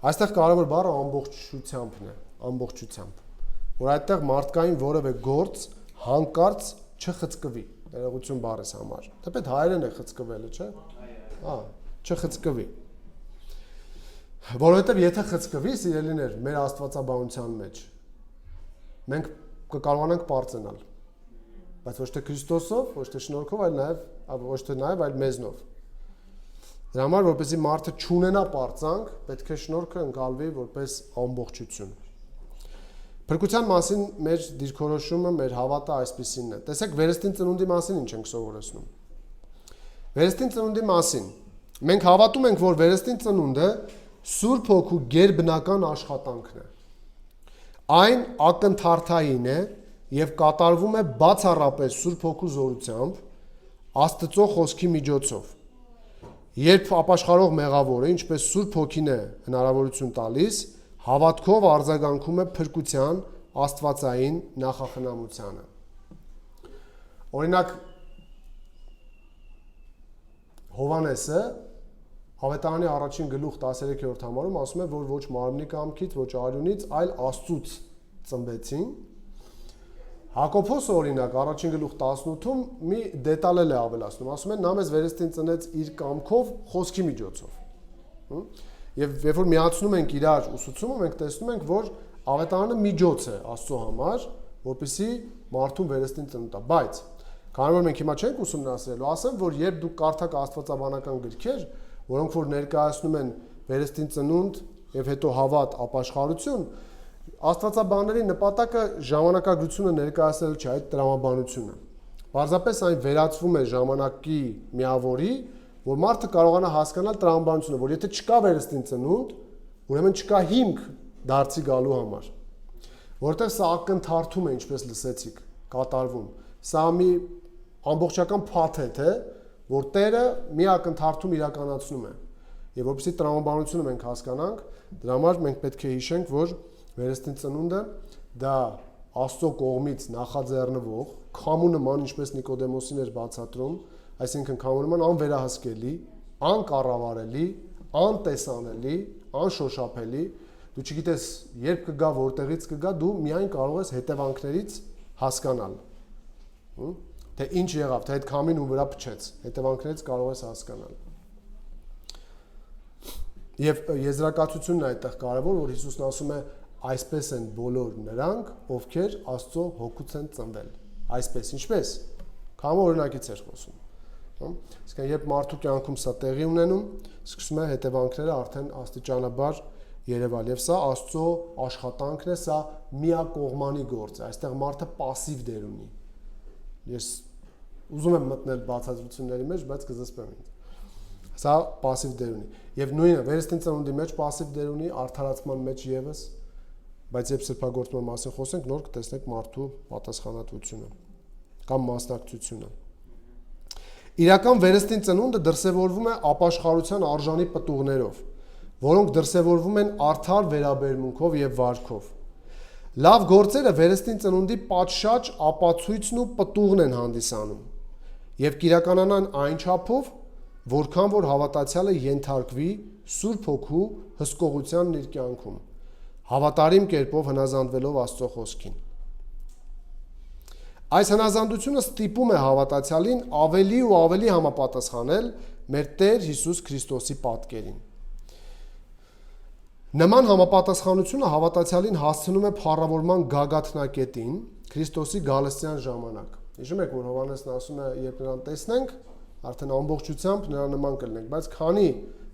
Այստեղ կարևոր բառը ամբողջությունն է, ամբողջությամբ, որ այդտեղ մարդկային որևէ գործ հանկարծ չխցկվի, ներողություն բառես համար։ Թեպետ հայերեն է խցկվելը, չէ՞։ Հա, չխցկվի։ Որովհետև եթե խցկվի, սիրելիներ, մեր աստվածաբանության մեջ մենք կկարողանանք պարծենալ, բայց ոչ թե Քրիստոսով, ոչ թե շնորհքով, այլ մեզնով։ Դրա համար, որպեսզի մարդը չունենա պարծանք, պետք է շնորհքը ընկալվի որպես ամբողջություն։ Փրկության մասին մեր դիրքորոշումը, մեր հավատը այսպիսինն է։ Տեսեք, վերստին ծնունդի մասին ինչ ենք սովորեցնում։ Վերստին ծնունդի մասին մենք հավատում ենք, որ վերստին ծնունդը Սուրբ Հոգու գերբնական աշխատանքն է։ Այն ակնթարթային է եւ կատարվում է բացառապես Սուրբ Հոգու զորությամբ, Աստծո խոսքի միջոցով։ Երբ ապաշխարող մեղավորը, ինչպես Սուրբ Հոգին է հնարավորություն տալիս, հավատքով արձագանքում է փրկության աստվածային նախախնամությանը։ Օրինակ Հովանեսը Ավետարանի առաջին գլուխ 13-րդ համարում ասում է, որ ոչ մարմնի կամքից, ոչ արյունից, այլ Աստծուց ծնվեցին։ Հակոբոս օրինակ առաջին գլուխ 18-ում մի դետալ է ավելացնում, ասում է նա մեզ վերստին ծնեց իր կամքով, խոսքի միջոցով։ Եվ երբ որ միացնում ենք իրար ուսուցումը, մենք տեսնում ենք, որ Ավետարանը միջոց է Աստծո համար, որպեսզի մարդուն վերստին ծնունդա, բայց քանի որ մենք հիմա չենք ուսումնասիրելու, ասեմ, որ երբ դուք կարդաք աստվածաբանական գրքեր, որոնք որ ներկայացնում են վերստին ծնունդ եւ հետո հավատ, ապաշխարություն, աստվածաբանների նպատակը ժամանակագրությունը ներկայացնել չէ, այդ տրամաբանությունը։ Պարզապես այն վերածվում է ժամանակի միավորի, որ մարդը կարողանա հասկանալ տրամաբանությունը, որ եթե չկա վերստին ծնունդ, ուրեմն չկա հիմք դարձի գալու համար։ Որտեղ սա ակնթարթում է, ինչպես լսեցիք, կատարվում։ Սա մի ամբողջական փաթեթ է, որ Տերը մի ակնթարթում իրականացնում է։ Եվ որպեսզի տրամաբանությունը մենք հասկանանք, դրա համար մենք պետք է հիշենք, որ վերստին ծնունդը դա Աստծո կողմից նախաձեռնվող, քամու նման, ինչպես Նիկոդեմոսին էր բացատրում, այսինքն քամու նման անվերահսկելի, անկառավարելի, անտեսանելի, անշոշափելի, դու չգիտես երբ կգա, որտեղից կգա, դու միայն կարող ես հետևանքներից հասկանալ։ Թե ինչ եղավ, թե այդ քամին ու վրա փչեց, հետևանքներից կարող ես հասկանալ։ Եվ եզրակացությունն այդտեղ կարևոր, որ Հիսուսն ասում է, այսպես են բոլոր նրանք, ովքեր Աստծո հոգուց են ծնվել։ Այսպես, ինչպես։ Քամու օրինակից էր խոսում։ Իսկ երբ մարդու կյանքում սա տեղի ունենում, սկսում է հետևանքները արդեն աստիճանաբար երևալ։ Եվ սա Աստծո աշխատանքն է, սա միակողմանի գործ է։ Այստեղ մարդը пассив դեր ունի։ Ես ուզում եմ մտնել բացատրությունների մեջ, բայց կզսպեմ ինձ։ Սա пассив դեր ունի։ Եվ նույնը վերստին ծնունդի մեջ пассив դեր ունի, արդարացման մեջ եւս, բայց երբ սրբագործման մասին խոսենք, նոր կտեսնենք մարդու պատասխանատվությունը կամ մասնակցությունը։ Իրական վերստին ծնունդը դրսևորվում է ապաշխարության արժանի պտուղներով, որոնք դրսևորվում են արդար վերաբերմունքով եւ վարքով։ Լավ գործերը վերստին ծնունդի պատշաճ ապացույցն ու պտուղն են հանդիսանում եւ կիրականանան այն չափով, որքան որ հավատացյալը ենթարկվի Սուրբ Հոգու հսկողությանն իր կյանքում, հավատարիմ կերպով հնազանդվելով Աստծո խոսքին։ Այս հնազանդությունը ստիպում է հավատացյալին ավելի ու ավելի համապատասխանել մեր Տեր Հիսուս Քրիստոսի պատկերին։ Նման համապատասխանությունը հավատացյալին հասցնում է փառավորման գագաթնակետին Քրիստոսի գալստյան ժամանակ։ Հիշում եք, որ Հովհաննեսն ասում է, երբ նրան տեսնենք, արդեն ամբողջությամբ նրան նման կլինենք, բայց քանի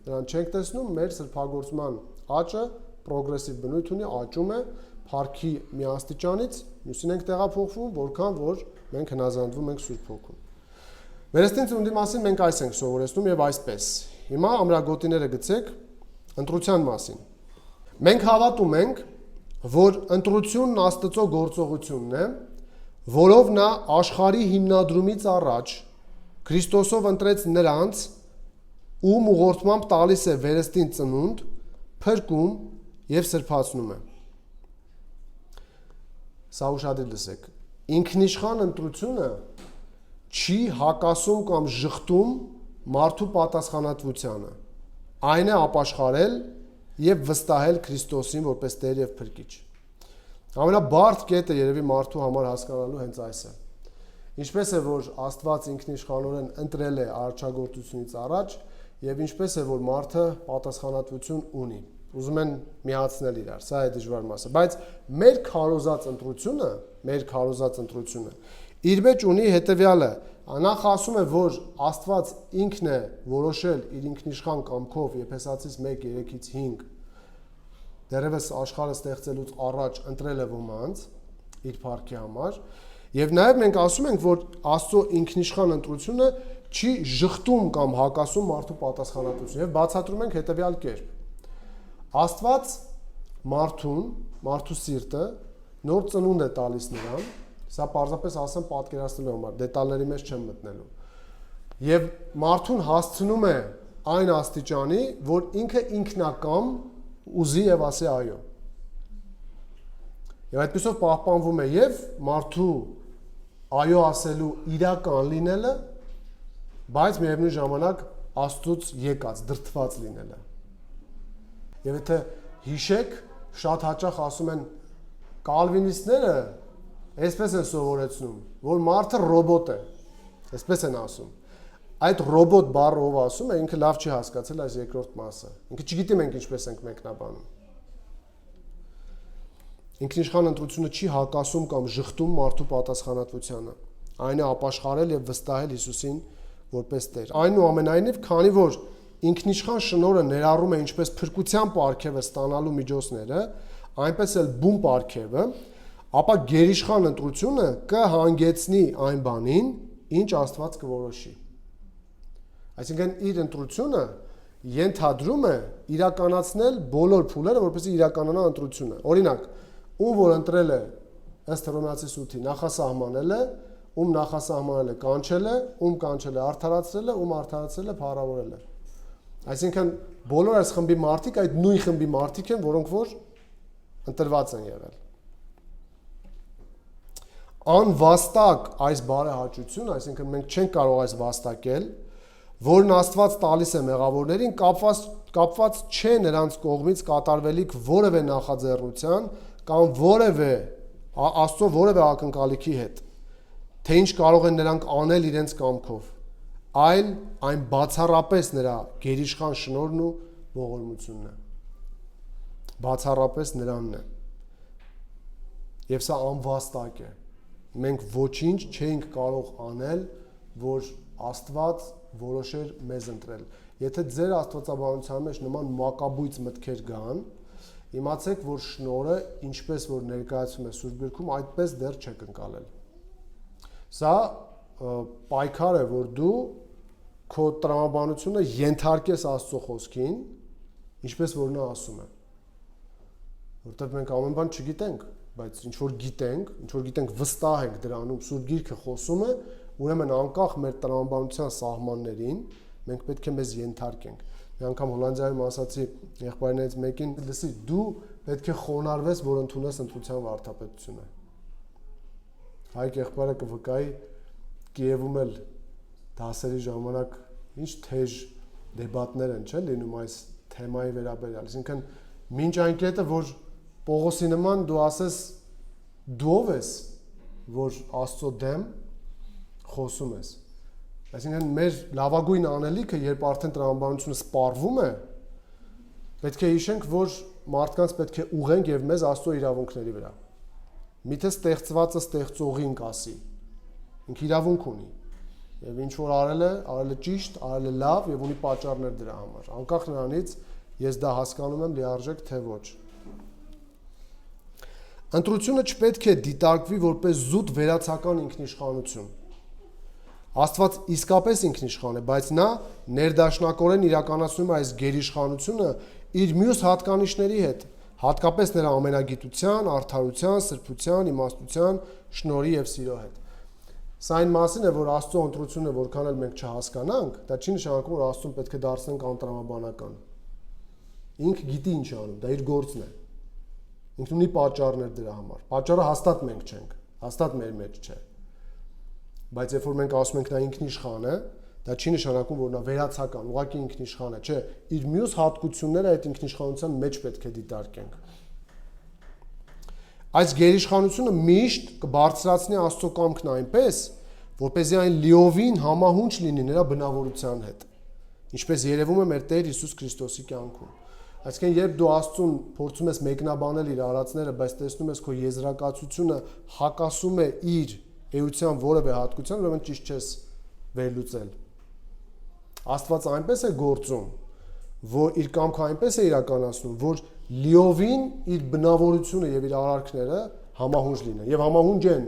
նրան չենք տեսնում, մեր սրբագործման աճը պրոգրեսիվ բնույթ ունի, աճում է, փառքի մի աստիճանից մյուսին ենք տեղափոխվում, որքան որ մենք հնազանդվում ենք Սուրբ Հոգուն։ Վերստին ծնունդի մասին մենք այս ենք սովորեցնում եւ այսպես։ Հիմա ամրագոտիները գցեք ընտրության մասին։ Մենք հավատում ենք, որ ընտրությունն Աստծո գործողությունն է, որով նա աշխարհի հիմնադրումից առաջ Քրիստոսով ընտրեց նրանց, ում ուղղորդմամբ տալիս է վերստին ծնունդ, փրկում եւ սրբացնում է։ Սա ուշադիր լսեք։ Ինքնիշխան ընտրությունը չի հակասում կամ ժխտում մարդու պատասխանատվությանը։ Այն է ապաշխարել եւ վստահել Քրիստոսին որպես Տեր եւ Փրկիչ։ Ամենաբարդ կետը երևի մարդու համար հասկանալու հենց այս է։ Ինչպես է որ Աստված ինքնիշխանորեն ընտրել է արարչագործությունից առաջ եւ ինչպես է որ մարդը պատասխանատվություն ունի։ Ուզում են միացնել իրար, սա է դժվար մասը, բայց մեր քարոզած ընտրությունը իր մեջ ունի հետեւյալը, նախ ասում է, որ Աստված ինքն է որոշել իր ինքնիշխան կամքով Եփեսացիս 1:3-5 դեռևս աշխարհը ստեղծելուց առաջ ընտրել է ոմանց իր փառքի համար, եւ նաեւ մենք ասում ենք, որ Աստծո ինքնիշխան ընտրությունը չի ժխտում կամ հակասում մարդու պատասխանատվություն եւ բացատրում ենք հետեւյալ կերպ։ Աստված մարդու սիրտը նոր ծնունդ է տալիս նրան, սա պարզապես ասեմ պատկերացնելու համար, դետալների մեջ չեմ մտնելու։ Եվ մարդուն հասցնում է այն աստիճանի, որ ինքը ինքնակամ ուզի եւ ասի այո։ Եվ այդպեսով պահպանվում է եւ մարդու այո ասելու իրական լինելը, բայց միևնույն ժամանակ Աստծուց եկած, դրդված լինելը։ Եվ եթե հիշեք, շատ հաճախ ասում են կալվինիստները այսպես են սովորեցնում, որ մարդը ռոբոտ է, այսպես են ասում։ Այդ ռոբոտ բառը ով ասում է, ինքը լավ չի հասկացել այս երկրորդ մասը։ Ինքը չգիտի մենք ինչպես ենք մեկնաբանում։ Ինքնիշխան ընտրությունը չի հակասում կամ ժխտում մարդու պատասխանատվությանը։ Այն է ապաշխարել եւ վստահել Հիսուսին որպես Տեր։ Այնուամենայնիվ, քանի որ ինքնիշխան շնորհը ներառում է ինչպես փրկության պարգևը ստանալու միջոցները, այնպես էլ բուն պարգևը, ապա գերիշխան ընտրությունը կհանգեցնի այն բանին, ինչ Աստված կորոշի։ Այսինքն իր ընտրությունը ենթադրում է իրականացնել բոլոր փուլերը, որպեսզի իրականանա ընտրությունը։ Օրինակ, ում որ ընտրել է ըստ Հռոմեացիս 8-ի նախասահմանել է, ում նախասահմանել է կանչել է, ում կանչել է արդարացրել է, ում արդարացրել է փառավորել է։ Այսինքն բոլոր այս խմբի մարդիկ այդ նույն խմբի մարդիկ են, որոնք որ ընտրված են եղել։ Անվաստակ այս բարեհաճությունը, այսինքն մենք չենք կարող այս վաստակել, որն Աստված տալիս է մեղավորներին, կապված չէ նրանց կողմից կատարվելիք որևէ նախաձեռնության կամ որևէ Աստծո որևէ ակնկալիքի հետ, թե ինչ կարող են նրանք անել իրենց կամքով, այլ այն բացառապես նրա գերիշխան շնորհն ու ողորմությունն է։ Բացառապես նրանն է։ Եվ սա անվաստակ է։ Մենք ոչինչ չենք կարող անել, որ Աստված որոշեր մեզ ընտրել։ Եթե ձեր աստվածաբանության մեջ նման մակաբույծ մտքեր գան, իմացեք, որ շնորհը, ինչպես որ ներկայացվում է Սուրբ Գրքում, այդպես դեռ չեք ընկալել։ Սա պայքար է, որ դու քո տրամաբանությունը ենթարկես Աստծո խոսքին, ինչպես որ նա ասում է։ Որտեղ մենք ամեն բան չգիտենք, բայց ինչ որ գիտենք, վստահ ենք դրանում, Սուրբ Գիրքը խոսում է, ուրեմն անկախ մեր տրամաբանության սահմաններին, մենք պետք է մեզ ենթարկենք։ Մի անգամ Հոլանդիայում ասացի եղբայրներից մեկին, լսի, դու պետք է խոնարհվես, որ ընդունես ընտրության վարդապետությունը։ Հայք եղբայրը կվկայի Կիևում էլ դասերի ժամանակ ինչ թեժ դեբատներ են, չէ՞, լինում այս թեմայի վերաբերյալ։ Այսինքն մինչ այն կետը, որ Պողոսի նման դու ասես դու ով ես, որ Աստծո դեմ խոսում ես։ Այսինքն մեր լավագույն անելիքը, երբ արդեն տրամաբանությունը սպառվում է, պետք է հիշենք, որ մարդկանց պետք է ուղենք եւ մեզ Աստծո իրավունքների վրա։ Միթե ստեղծվածը ստեղծողին կասի։ Ինքը իրավունք ունի։ Եվ ինչ որ արել է ճիշտ, արել է լավ եւ ունի պատճառներ դրա համար։ Անկախ նրանից ես դա հասկանում եմ լիարժեք թե ոչ։ Ընտրությունը չպետք է դիտարկվի որպես զուտ վերացական ինքնիշխանություն։ Աստված իսկապես ինքնիշխան է, բայց նա ներդաշնակորեն իրականացնում է այս գերիշխանությունը իր մյուս հատկանիշների հետ, հատկապես նրա ամենագիտության, արդարության, սրբության, իմաստության, շնորհի եւ սիրո հետ։ Սա այն մասին է, որ Աստծո ընտրությունը որքան էլ մենք չհասկանանք, դա չի նշանակում, որ Աստծուն պետք է դարձնենք անտրամաբանական։ Ինքը գիտի ինչ անում, դա իր գործն է։ Ինքն ունի պատճառներ դրա համար։ Պատճառը հաստատ մենք չենք, հաստատ մեր մեջ չէ։ Բայց երբ որ մենք ասում ենք նա ինքնիշխան է, դա չի նշանակում, որ նա վերացական, ուղղակի ինքնիշխան է, չէ, իր մյուս հատկությունները այդ ինքնիշխանության մեջ պետք է դիտարկենք։ Այս գերիշխանությունը միշտ կբարձրացնի Աստծո կամքն այնպես, որպեսզի այն լիովին համահունչ լինի նրա բնավորության հետ, ինչպես երևում է մեր Տեր Հիսուս Քրիստոսի կյանքում։ Այսինքն, երբ դու Աստծուն փորձում ես մեկնաբանել իր արածները, բայց տեսնում ես քո եզրակացությունը հակասում է իր էության որևէ հատկության, ուրեմն ճիշտ չես վերլուծել։ Աստված այնպես է գործում, որ իր կամքը այնպես է իրականացնում, որ լիովին իր բնավորությունը եւ իր արարքները համահունչ լինեն եւ համահունչ են։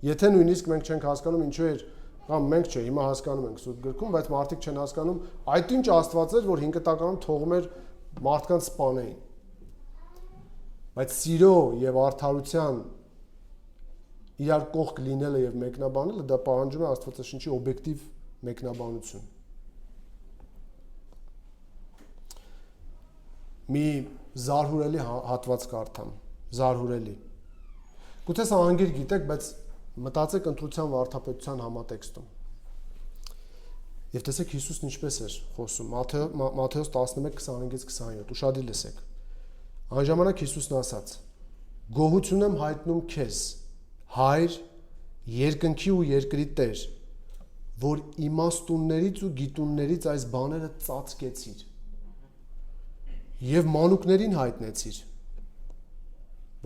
Եթե նույնիսկ մենք չենք հասկանում ինչու էր, կամ մենք չէ, հիմա հասկանում ենք Սուրբ Գրքում, բայց մարդիկ չեն հասկանում, այդ ինչ Աստված էր, որ 5 տականում թողում էր մարդկանց սպանեին։ Բայց սիրո եւ արդարության իրար կողք լինելը եւ մեկնաբանելը դա պահանջում է Աստվածաշնչի օբյեկտիվ մեկնաբանություն։ Մի զարհուրելի հատված կարդամ, զարհուրելի։ Գուցե սա անգիր գիտեք, բայց մտածեք ընտրության վարդապետության համատեքստում։ Եվ տեսեք Հիսուսն ինչպես էր խոսում, Մատթեոս 11:25-27, ուշադիր լսեք։ Այն ժամանակ Հիսուսն ասաց. «Գոհություն եմ հայտնում քեզ, Հայր, երկնքի ու երկրի Տեր, որ իմաստուններից ու գիտուններից այս բաները ծածկեցիր եւ մանուկներին հայտնեցիր»։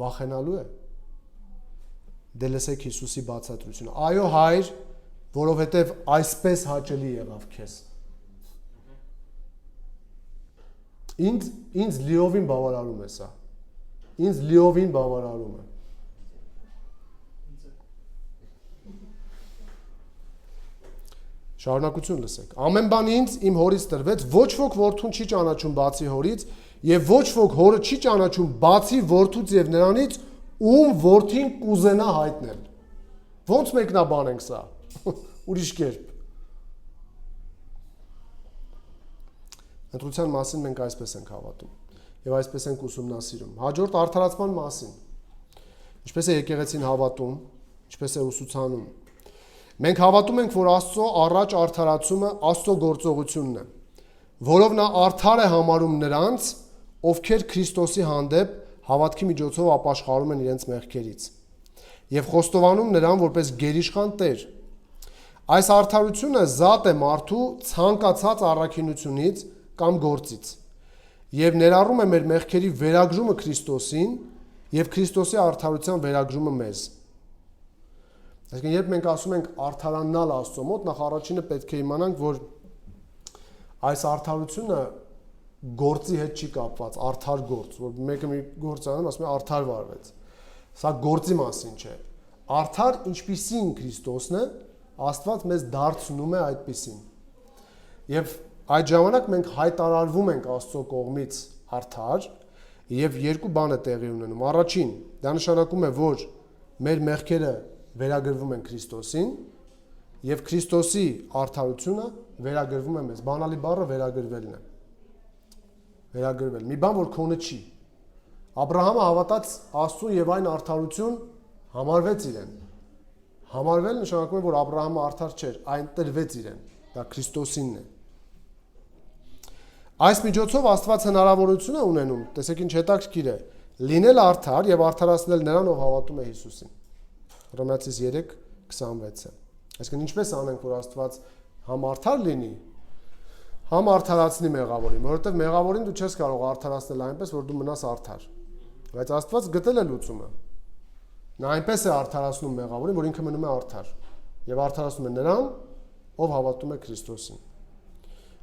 Վախենալու է։ Դե լսեք Հիսուսի բացատրությունը։ Այո, Հայր, որովհետև այսպես հաճելի եղավ քեզ։ Ինձ լիովին բավարարում է սա։ Ինձ լիովին բավարարում է։ Շարունակություն լսեք։ Ամեն բան ինձ իմ հորից տրվեց, ոչ ոք որդուն չի ճանաչում բացի հորից, եւ ոչ ոք հորը չի ճանաչում բացի որդուց եւ նրանից, ում որդին կուզենա հայտնել։ Ոնց մեկնաբանենք սա։ Ուրիշ կերպ։ Ընտրության մասին մենք այսպես ենք հավատում եւ այսպես ենք ուսումնասիրում։ Հաջորդ արդարացման մասին։ Ինչպես է եկեղեցին հավատում, ինչպես է ուսուցանում։ Մենք հավատում ենք, որ Աստծո առաջ արդարացումը Աստծո գործողությունն է, որով նա արդար է համարում նրանց, ովքեր Քրիստոսի հանդեպ հավատքի միջոցով ապաշխարում են իրենց մեղքերից եւ խոստովանում նրան որպես գերիշխան Տեր։ Այս արդարությունը զատ է մարդու ցանկացած առաքինությունից կամ գործից եւ ներառում է մեր մեղքերի վերագրումը Քրիստոսին եւ Քրիստոսի արդարության վերագրումը մեզ։ Այսինքն, երբ մենք ասում ենք արդարանալ Աստծո մոտ, նախ առաջինը պետք է իմանանք, որ այս արդարությունը գործի հետ չի կապված, արդար գործ, որ մեկը մի գործ անում, ասում է արդար վարվեց։ Սա գործի մասին չէ։ Արդար ինչպիսին Քրիստոսն է, Աստված մեզ դարձնում է այդպիսին։ Եվ այդ ժամանակ մենք հայտարարվում ենք Աստծո կողմից արդար, եւ երկու բան է տեղի ունենում։ Առաջին, դա նշանակում է, որ մեր մեղքերը վերագրվում են Քրիստոսին, եւ Քրիստոսի արդարությունը վերագրվում է մեզ։ Բանալի բառը վերագրվելն է։ Վերագրվել։ Մի բան, որ քոնը չի։ Աբրահամը հավատաց Աստծուն եւ այն արդարություն համարվեց իրեն։ Համարվել նշանակում է, որ Աբրահամը արդար չէր, այն տրվեց իրեն։ Դա Քրիստոսինն է։ Այս միջոցով Աստված հնարավորություն է ունենում, տեսեք ինչ հետաքրքիր է, լինել արդար եւ արդարացնել նրան, ով հավատում է Հիսուսին։ Հռոմեացիս 3:26-ը։ Այսինքն ինչպես անենք, որ Աստված համ արդար լինի, համ արդարացնի մեղավորին, որովհետեւ մեղավորին դու չես կարող արդարացնել այնպես, որ դու մնաս արդար։ Բայց Աստված գտել է լուծումը։ Նա այնպես է արդարացնում մեղավորին, որ ինքը մնում է արդար եւ արդարացնում է նրան, ով հավատում է Քրիստոսին։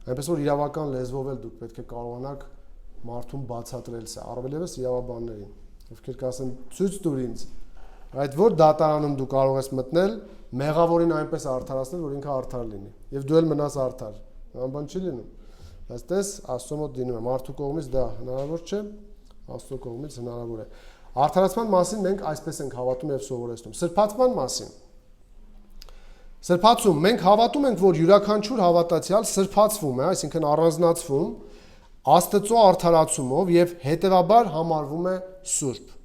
Այնպես որ իրավական լեզվով էլ դուք պետք է կարողանաք մարդուն բացատրել սա, առավելևս իրավաբաններին, ովքեր կասեն ցույց տուր ինձ, այդ որ դատարանում դու կարող ես մտնել մեղավորին այնպես արդարացնել, որ ինքը արդար լինի, եւ դու էլ մնաս արդար։ Բան չի լինում։ Բայց տես Աստծո մոտ դինում է, մարդու կողմից դա հնարավոր չէ, Աստծո կողմից հնարավոր է։ Արդարացման մասին մենք այսպես ենք հավատում եւ սովորեցնում։ Սրբացման մասին։ Սրբացում, մենք հավատում ենք, որ յուրաքանչյուր հավատացյալ սրբացվում է, այսինքն առանձնացվում Աստծո արդարացումով եւ հետեւաբար համարվում է սուրբ։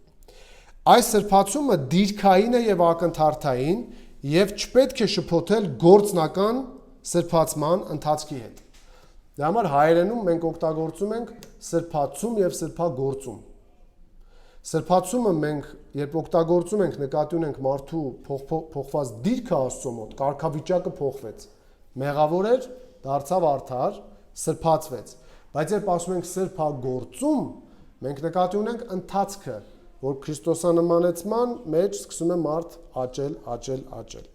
Այս սրբացումը դիրքային է եւ ակնթարթային եւ չպետք է շփոթել գործնական սրբացման ընթացքի հետ։ Դրա համար հայերենում մենք օգտագործում ենք սրբացում եւ սրբագործում։ Սրբացումը մենք երբ օգտագործում ենք, նկատի ունենք մարդու փոխված դիրքը Աստծո մոտ, կարգավիճակը փոխվեց։ Մեղավոր էր, դարձավ արդար, սրբացվեց։ Բայց երբ ասում ենք սրբագործում, մենք նկատի ունենք ընթացքը, որ քրիստոսանմանեցման մեջ սկսում է մարդ աճել։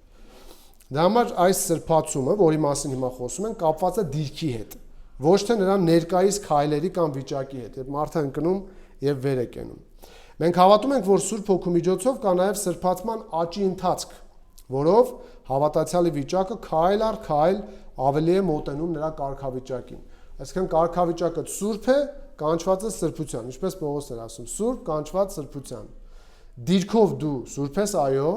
Դա համար այս սրբացումը, որի մասին հիմա խոսում ենք, կապված է դիրքի հետ, ոչ թե նրա ներկայիս քայլերի կամ վիճակի հետ, երբ մարդը ընկնում եւ վեր է կենում։ Մենք հավատում ենք, որ Սուրբ Հոգու միջոցով կա նաև սրբացման աճի ընթացք, որով հավատացյալի վիճակը քայլ առ քայլ ավելի է մոտենում նրա կարգավիճակին։ Այսինքն կարգավիճակը սուրբ է, կանչված է սրբության, ինչպես Պողոսն էր ասում, սուրբ կանչված սրբության։ Դիրքով դու սուրբ ես, այո,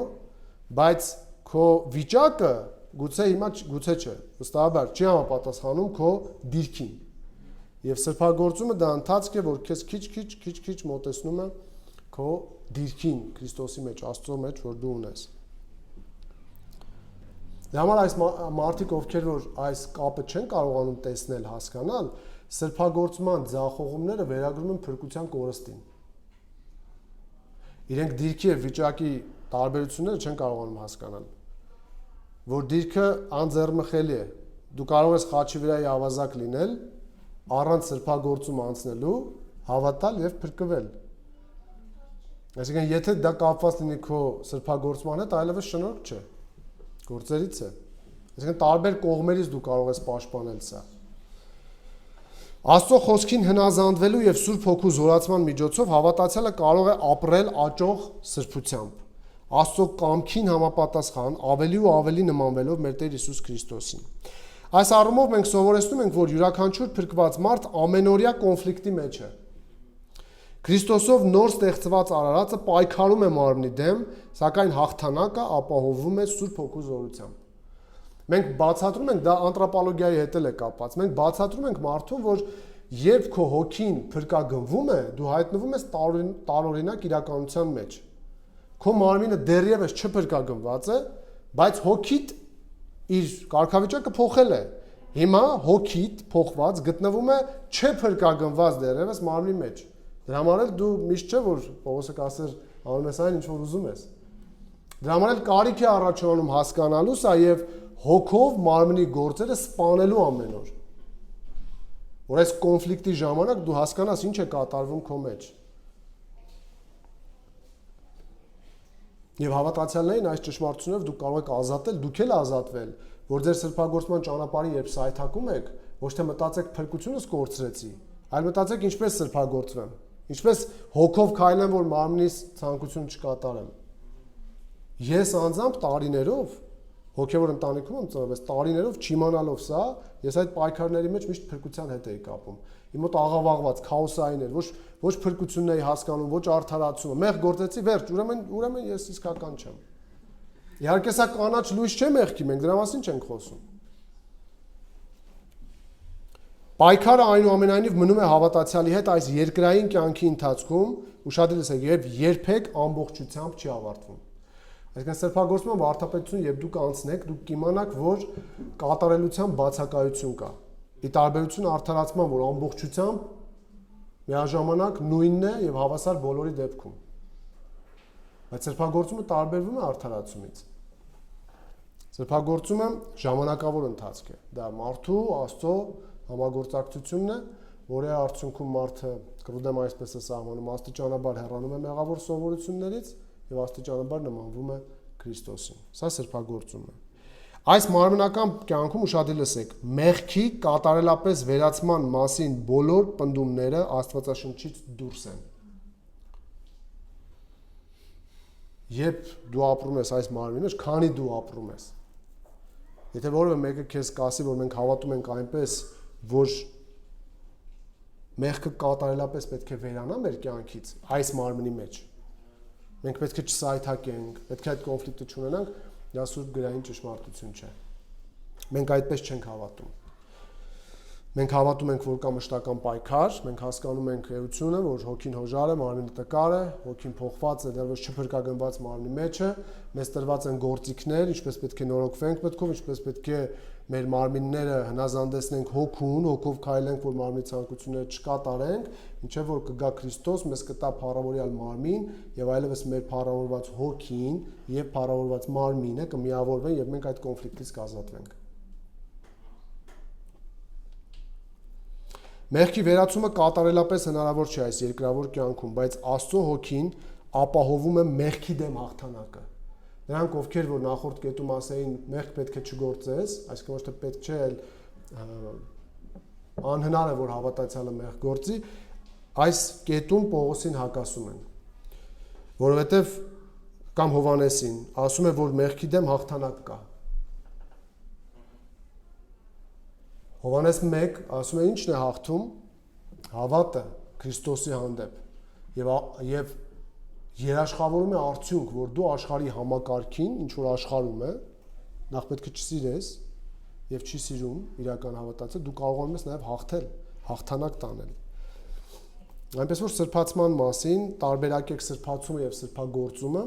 բայց քո վիճակը գուցե հիմա գուցե չէ, վստահաբար չի համապատասխանում քո դիրքին։ Եվ սրբագործումը դա ընթացք է, որ քեզ քիչ մոտեցնում է քո դիրքին, Քրիստոսի մեջ, Աստծո մեջ, որ դու ունես։ Դա համար այս մարդիկ, ովքեր որ այս կապը չեն կարողանում տեսնել, հասկանալ, սրբագործման ձախողումները վերագրում են փրկության կորստին։ Իրենք դիրքի եւ վիճակի տարբերությունները չեն կարողանում հասկանալ, որ դիրքը անձեռմխելի է։ Դու կարող ես խաչի վրայի ավազակ լինել, առանց սրբագործում անցնելու, հավատալ եւ փրկվել։ Այսինքն, եթե դա կապված լինի քո սրբագործման հետ, այլևս շնորհք չէ, գործերից է։ Այսինքն, տարբեր կողմերից դու կարող ես պաշտպանել սա։ Աստծո խոսքին հնազանդվելու եւ Սուրբ Հոգու զորացման միջոցով հավատացյալը կարող է ապրել աճող սրբությամբ։ Աստծո կամքին համապատասխան ավելի ու ավելի նմանվելով մեր Տեր Հիսուս Քրիստոսին։ Այս առումով մենք սովորեցնում ենք, որ յուրաքանչյուր փրկված մարդ ամենօրյա կոնֆլիկտի մեջ է։ Քրիստոսով նոր ստեղծված արարածը պայքարում է մարմնի դեմ, սակայն հաղթանակը ապահովում է Սուրբ Հոգու զորությամբ։ Մենք բացատրում ենք, դա անտրոպոլոգիայի հետ է կապված։ Մենք բացատրում ենք մարդուն, որ երբ քո հոգին փրկագնվում է, դու հայտնվում ես տարօրինակ իրականության մեջ։ Քո մարմինը դեռևս չփրկագնված է, բայց հոգիդ իր կարգավիճակը փոխել է։ Հիմա հոգիդ փոխված գտնվում է չփրկագնված դեռևս մարմնի մեջ։ Դրա համար էլ դու միշտ չէ որ Պողոսը կասեր անում ես այն ինչ որ ուզում ես։ Դրա համար էլ կարիք է առաջանում հասկանալու սա եւ հոգով մարմնի գործերը սպանելու ամեն օր։ Որ այս կոնֆլիկտի ժամանակ դու հասկանաս ինչ է կատարվում քո մեջ։ Եվ հավատացյալներին այս ճշմարտությունով դուք կարող եք ազատել, դուք էլ ազատվել, որ ձեր սրբագործման ճանապարհին երբ սայթակում եք, ոչ թե մտածեք փրկությունս կորցրեցի, այլ մտածեք ինչպես սրբագործվեմ, ինչպես հոգով քայլեմ, որ մարմնիս ցանկություն չկատարեմ։ Ես անձամբ տարիներով հոգևոր ընտանիքում եմ ծնվել, տարիներով չիմանալով սա, ես այդ պայքարների մեջ միշտ փրկության հետ էի կապում։ Իմ մոտ աղավաղված, քաոսային էր, ոչ փրկությունն էի հասկանում, ոչ արդարացումը։ Մեղ գործեցի, վերջ, ուրեմն ես իսկական չեմ։ Իհարկե սա կանաչ լույս չէ մեղքի, մենք դրա մասին չենք խոսում։ Պայքարը այնուամենայնիվ մնում է հավատացյալի հետ այս երկրային կյանքի ընթացքում, ուշադրես եք, եւ երբեք ամբողջությամբ չի ավարտվում։ Այսինքն սրբագործման վարդապետություն երբ դուք անցնեք, դուք կիմանաք, որ կատարելության բացակայություն կա։ Ի տարբերություն արդարացման, որ ամբողջությամբ միաժամանակ նույնն է եւ հավասար բոլորի դեպքում։ Բայց սրբագործումը տարբերվում է արդարացումից։ Սրբագործումը ժամանակավոր ընթացք է։ Դա մարդու, Աստծո համագործակցությունն է, որի արդյունքում մարդը, կրուդեմ այսպես է սահմանում, աստիճանաբար հեռանում է մեղավոր սովորություններից եւ աստիճանաբար նմանվում է Քրիստոսին։ Սա սրբագործումն է։ Այս մարմնական կյանքում ուշադիր լսեք, մեղքի կատարելապես վերացման մասին բոլոր պնդումները Աստվածաշնչից դուրս են։ Երբ դու ապրում ես այս մարմնի մեջ, քանի դու ապրում ես։ Եթե որևէ մեկը քեզ կասի, որ մենք հավատում ենք այնպես, որ մեղքը կատարելապես պետք է վերանա մեր կյանքից այս մարմնի մեջ, մենք պետք է չսայթակենք, պետք է այդ կոնֆլիկտը չունենանք, դա սուրբ գրային ճշմարտություն չէ։ Մենք այդպես չենք հավատում։ Մենք հավատում ենք, որ կա մշտական պայքար, մենք հասկանում ենք էությունը, որ հոգին հոժար է, մարմինը տկար է, հոգին փոխված է, դեռևս չփրկագնված մարմնի մեջ է, մեզ տրված են գործիքներ, ինչպես պետք է նորոգվենք մտքով, ինչպես պետք է մեր մարմինները հնազանդեցնենք հոգուն, հոգով քայլենք, որ մարմնի ցանկությունները չկատարենք, ինչեւ որ կգա Քրիստոս, մեզ կտա փառավորյալ մարմին եւ այլևս մեր փառավորված հոգին եւ փառավորված մարմինը կմիավորվեն եւ մենք այդ կոնֆլիկտից կազատվենք։ Մեղքի վերացումը կատարելապես հնարավոր չէ այս երկրավոր կյանքում, բայց Աստծո հոգին ապահովում է մեղքի դեմ հաղթանակը։ Նրանք, ովքեր որ նախորդ կետում ասեին, մեղք պետք է չգործես, այսինքն ոչ թե պետք չէ, այլ անհնար է որ հավատացյալը մեղք գործի, այս կետում Պողոսին հակասում են։ Որովհետև կամ Հովանեսին ասում է, որ մեղքի դեմ հաղթանակ կա։ Հովանես 1 ասում է ինչն է հաղթում, հավատը Քրիստոսի հանդեպ եւ երաշխավորում է արդյունք, որ դու աշխարհի համակարգին, ինչ որ աշխարհում է, նախ պետք է չսիրես եւ չի սիրում իրական հավատացը, դու կարողանում ես նաեւ հաղթել, հաղթանակ տանել։ Այնպես որ սրբացման մասին տարբերակեք սրբացումը եւ սրբագործումը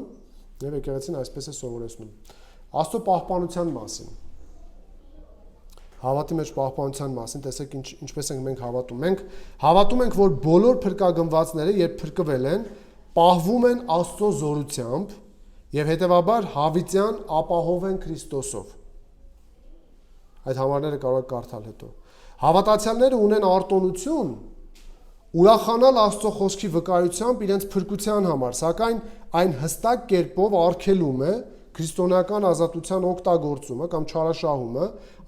եւ եկեղեցին այսպես է սովորեցնում։ Աստծո պահպանության մասին Հավատի մեջ պահպանության մասին, տեսեք ինչպես ենք մենք հավատում։ Մենք հավատում ենք, որ բոլոր փրկագնվածները, երբ փրկվել են, պահվում են Աստծո զորությամբ եւ հետեւաբար հավիտյան ապահով են Քրիստոսով։ Այդ համարները կարող եք կարդալ հետո։ Հավատացյալները ունեն արտոնություն ուրախանալ Աստծո խոսքի վկայությամբ իրենց փրկության համար, սակայն այն հստակ կերպով արգելում է քրիստոնեական ազատության օգտագործումը կամ չարաշահումը,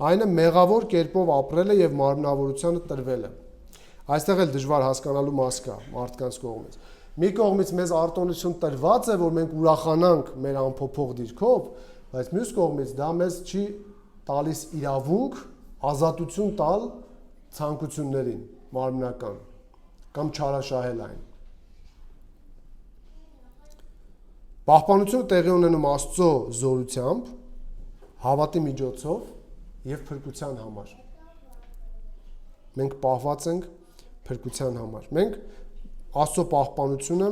այն է մեղավոր կերպով ապրելը եւ մարմնավորությանը տրվելը։ Այստեղ էլ դժվար հասկանալու մաս կա մարդկանց կողմից։ Մի կողմից մեզ արտոնություն տրված է, որ մենք ուրախանանք մեր ամփոփող դիրքով, բայց մյուս կողմից դա մեզ չի տալիս իրավունք ազատություն տալ ցանկություններին մարմնական կամ չարաշահել այն։ Պահպանությունը տեղի ունենում Աստծո զորությամբ, հավատի միջոցով եւ փրկության համար։ Մենք պահված ենք փրկության համար։ Մենք Աստծո պահպանությունը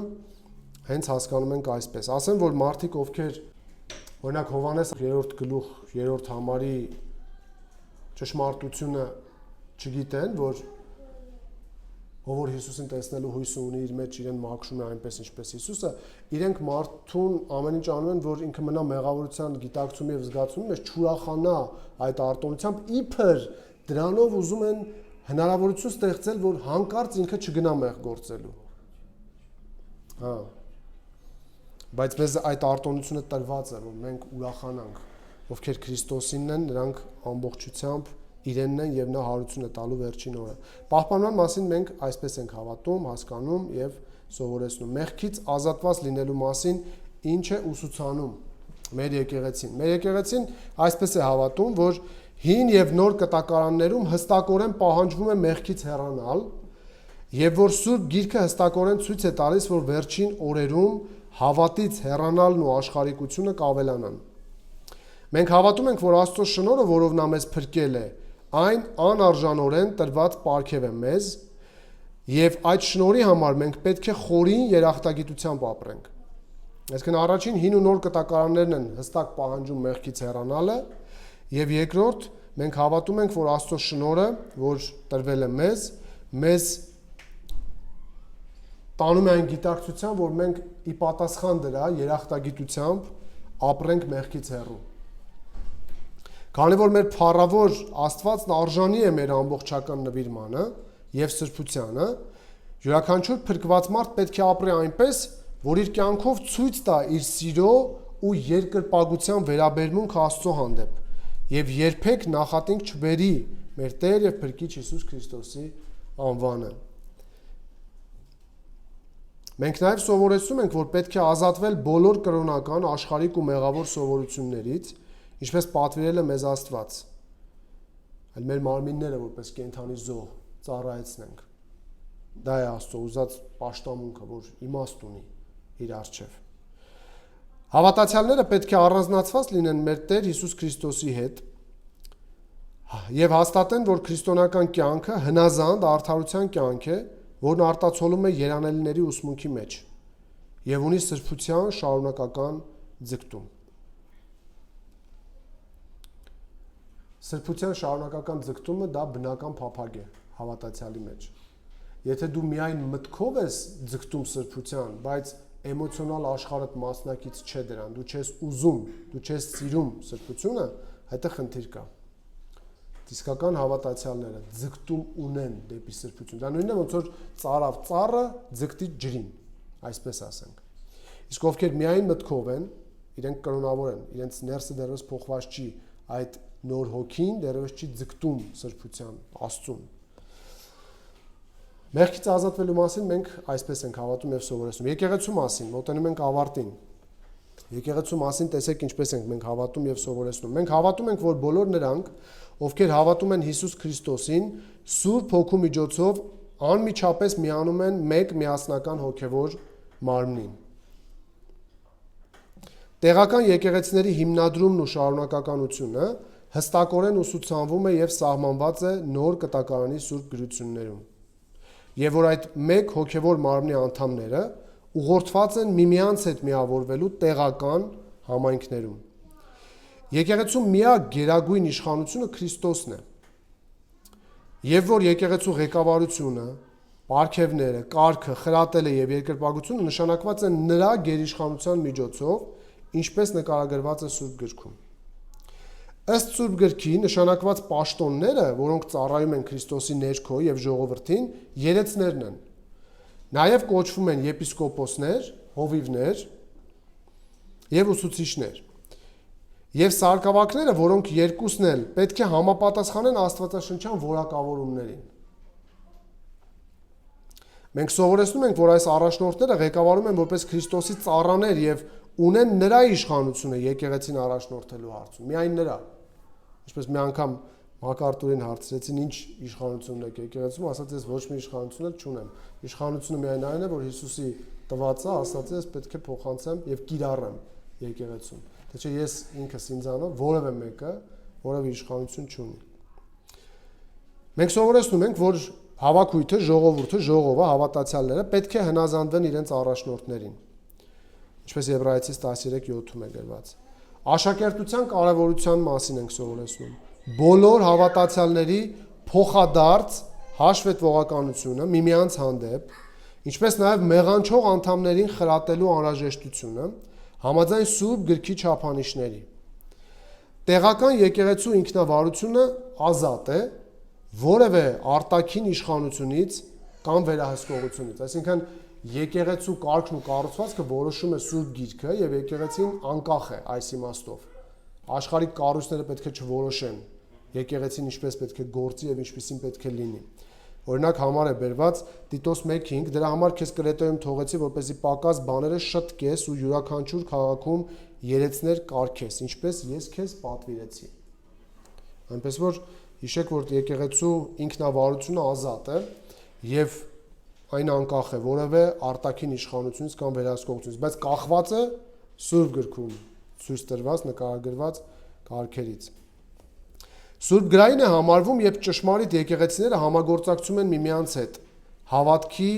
հենց հասկանում ենք այսպես։ Ասեմ, որ մարդիկ, ովքեր օրինակ Հովհաննես 3-րդ գլուխ 3-րդ համարի ճշմարտությունը չգիտեն, որ ով որ Հիսուսին տեսնելու հույսը ունի, իր մեջ իրեն մաքրում է այնպես ինչպես Հիսուսը, իրենք մարդուն ամեն ինչ անում են, որ ինքը մնա մեղավորության գիտակցում եւ զգացում, բայց չուրախանա այդ արտոնությամբ, իբր դրանով ուզում են հնարավորություն ստեղծել, որ հանկարծ ինքը չգնա մեղ գործելու։ Հա։ Բայց մեզ այդ արտոնությունը տրված է, որ մենք ուրախանանք, ովքեր Քրիստոսինն են, նրանք ամբողջությամբ իրենն են եւ նա հարություն է տալու վերջին օրը։ Պահպանման մասին մենք այսպես ենք հավատում, հասկանում եւ սովորեցնում։ Մեղքից ազատված լինելու մասին ինչ է ուսուցանում մեր եկեղեցին։ Մեր եկեղեցին այսպես է հավատում, որ հին եւ նոր կտակարաններում հստակորեն պահանջվում է մեղքից հեռանալ եւ որ Սուրբ Գիրքը հստակորեն ցույց է տալիս, որ վերջին օրերում հավատից հեռանալն ու աշխարհիկությունը կավելանան։ Մենք հավատում ենք, որ Աստծո շնորհը, որով նա մեզ փրկել է, այն անարժանորեն տրված պարգև է մեզ եւ այդ շնորհի համար մենք պետք է խորին երախտագիտությամբ ապրենք։ Այսինքն առաջին հին ու նոր կտակարաններն են հստակ պահանջում մեղքից հեռանալը եւ երկրորդ մենք հավատում ենք, որ Աստծո շնորհը, որ տրվել է մեզ տանում է այն գիտակցությամբ, որ մենք ի պատասխան դրա երախտագիտությամբ ապրենք մեղքից հեռու։ Քանի որ մեր փառավոր Աստվածն արժանի է մեր ամբողջական նվիրմանը եւ սրբությանը, յուրաքանչյուր փրկված մարդ պետք է ապրի այնպես, որ իր կյանքով ցույց տա իր սիրո ու երկրպագության վերաբերմունք Աստծո հանդեպ եւ երբեք նախատինք չբերի մեր Տեր եւ Փրկիչ Հիսուս Քրիստոսի անվանը։ Մենք նաև սովորեցնում ենք, որ պետք է ազատվել բոլոր կրոնական, աշխարհիկ ու մեղավոր սովորություններից, ինչպես պատվիրել է մեզ Աստված, այլ մեր մարմինները որպես կենդանի զոհ ծառայեցնենք։ Դա է Աստծո ուզած պաշտամունքը, որ իմաստ ունի իր առջև։ Հավատացյալները պետք է առանձնացված լինեն մեր Տեր Հիսուս Քրիստոսի հետ եւ հաստատեն, որ քրիստոնեական կյանքը հնազանդ արդարության կյանք է, որն արտացոլում է երանելիների ուսմունքի մեջ եւ ունի սրբության շարունակական ձգտում։ Սրբության շարունակական ձգտումը դա բնական փափագ է հավատացյալի մեջ։ Եթե դու միայն մտքով ես ձգտում սրբության, բայց էմոցիոնալ աշխարհդ մասնակից չէ դրան, դու չես ուզում, դու չես սիրում սրբությունը, այդտեղ խնդիր կա։ Իսկական հավատացյալները ձգտում ունեն դեպի սրբություն։ Դա նույնն է, ոնց որ ծառավ ծառը ձգտի ջրին, այսպես ասենք։ Իսկ ովքեր միայն մտքով են, իրենք կրոնավոր են, իրենց ներսը դեռևս փոխված չի, այդ նոր հոգին դեռևս չի ձգտում սրբության, Աստծուն։ Մեղքից ազատվելու մասին մենք այսպես ենք հավատում եւ սովորեցնում։ Եկեղեցու մասին մոտենում ենք ավարտին։ Եկեղեցու մասին տեսեք ինչպես ենք մենք հավատում եւ սովորեցնում։ Մենք հավատում ենք, որ բոլոր նրանք, ովքեր հավատում են Հիսուս Քրիստոսին, Սուրբ Հոգու միջոցով անմիջապես միանում են մեկ միասնական հոգևոր մարմնին։ Տեղական եկեղեցիների հիմնադրումն ու շարունակականությունը հստակորեն ուսուցանվում է եւ սահմանված է նոր կտակարանի Սուրբ գրություններում։ Եվ որ այդ մեկ հոգևոր մարմնի անդամները ուղղորդված են միմյանց հետ միավորվելու տեղական համայնքներում։ Եկեղեցու միակ գերագույն իշխանությունը Քրիստոսն է։ Եվ որ եկեղեցու ղեկավարությունը, պարգևները, կարգը, խրատելը եւ երկրպագությունը նշանակված են նրա գերիշխանության միջոցով, ինչպես նկարագրված է Սուրբ գրքում։ Ըստ Սուրբ գրքի նշանակված պաշտոնները, որոնք ծառայում են Քրիստոսի ներքո եւ ժողովրդին, երեցներն են։ Նաև կոչվում են եպիսկոպոսներ, հովիվներ եւ ուսուցիչներ։ Եվ սարկավակները, որոնք երկուսն էլ պետք է համապատասխանեն Աստվածաշնչյան որակավորումներին։ Մենք սովորեցնում ենք, որ այս առաջնորդները ղեկավարում են որպես Քրիստոսի ծառաներ եւ ունեն նրա իշխանությունը եկեղեցին առաջնորդելու հարցում, միայն նրա։ Ինչպես մի անգամ Մակարտուրին հարցրեցին, ինչ իշխանություն ունեք եկեղեցում, ասաց, ես ոչ մի իշխանություն չունեմ։ Իշխանությունը միայն այն է, որ Հիսուսի տված է, ասած է, ես պետք է փոխանցեմ եւ կիրառեմ եկեղեցում։ Թե չէ ես ինքս ինձանով որևէ մեկը որևէ իշխանություն չունի։ Մենք սովորեցնում ենք, որ հավաքույթը, ժողովուրդը, ժողովը, հավատացյալները պետք է հնազանդվեն իրենց առաջնորդներին։ Ինչպես Եբրայեցիս 13:7-ում է գրված։ Աշակերտության կարևորության մասին ենք սովորեցնում։ Բոլոր հավատացյալների փոխադարձ հաշվետվողականությունը միմյանց հանդեպ, ինչպես նաև մեղանչող անդամներին խրատելու անհրաժեշտությունը համաձայն Սուրբ գրքի չափանիշների։ Տեղական եկեղեցու ինքնավարությունը ազատ է որևէ արտաքին իշխանությունից կամ վերահսկողությունից, այսինքն եկեղեցու կարգն ու կառուցվածքը որոշում է Սուրբ Գիրքը եւ եկեղեցին անկախ է այս իմաստով։ Աշխարհիկ կառույցները պետք է չորոշեն եկեղեցին ինչպես պետք է գործի եւ ինչպիսին պետք է լինի։ Օրինակ համար է բերված Տիտոս 1:5, դրա համար քեզ Կրետոյում թողեցի, որպեսզի պակաս բաները շտկես ու յուրաքանչյուր քաղաքում երեցներ կարգես, ինչպես ես քեզ պատվիրեցի։ Այնպես որ հիշեք, որ եկեղեցու ինքնավարությունը ազատ է եւ այն անկախ է որևէ արտաքին իշխանությունից կամ վերահսկողությունից, բայց կախված է Սուրբ գրքում ցույց տրված, նկարագրված կարգերից։ Սուրբ գրային է համարվում, երբ ճշմարիտ եկեղեցիները համագործակցում են միմյանց հետ հավատքի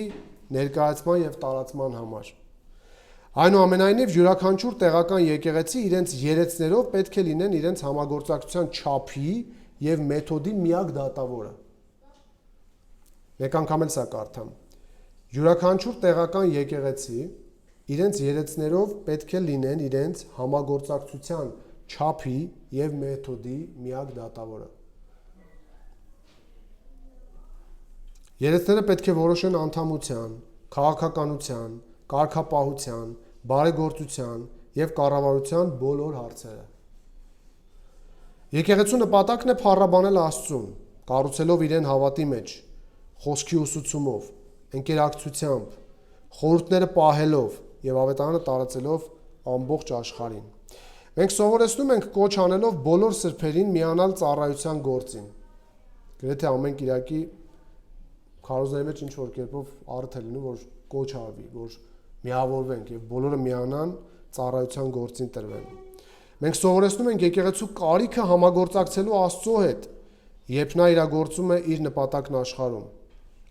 ներկայացման եւ տարածման համար։ Այնուամենայնիվ յուրաքանչյուր տեղական եկեղեցի իրենց երեցներով պետք է լինեն իրենց համագործակցության չափի եւ մեթոդի միակ դատավորը։ Մեկ անգամ էլ սա կարդամ։ Յուրաքանչյուր տեղական եկեղեցի իրենց երեցներով պետք է լինեն իրենց համագործակցության չափի եւ մեթոդի միակ դատավորը։ Երեցները պետք է որոշեն անդամության, քաղաքականության, կարգապահության, բարեգործության եւ կառավարության բոլոր հարցերը։ Եկեղեցու նպատակն է փառաբանել Աստծուն, կառուցելով իրեն հավատի մեջ, խոսքի ուսուցումով, ընկերակցությամբ, խորհուրդները պահելով եւ ավետարանը տարածելով ամբողջ աշխարհին։ Մենք սովորեցնում ենք կոչ անելով բոլոր սրբերին միանալ ծառայության գործին։ Գրեթե ամեն կիրակի քարոզների մեջ ինչ-որ կերպով առիթ է լինում, որ կոչ արվի, որ միավորվենք եւ բոլորը միանան ծառայության գործին տրվեն։ Մենք սովորեցնում ենք եկեղեցու կարիքը համագործակցելու Աստծո հետ, երբ նա իրագործում է իր նպատակն աշխարհում։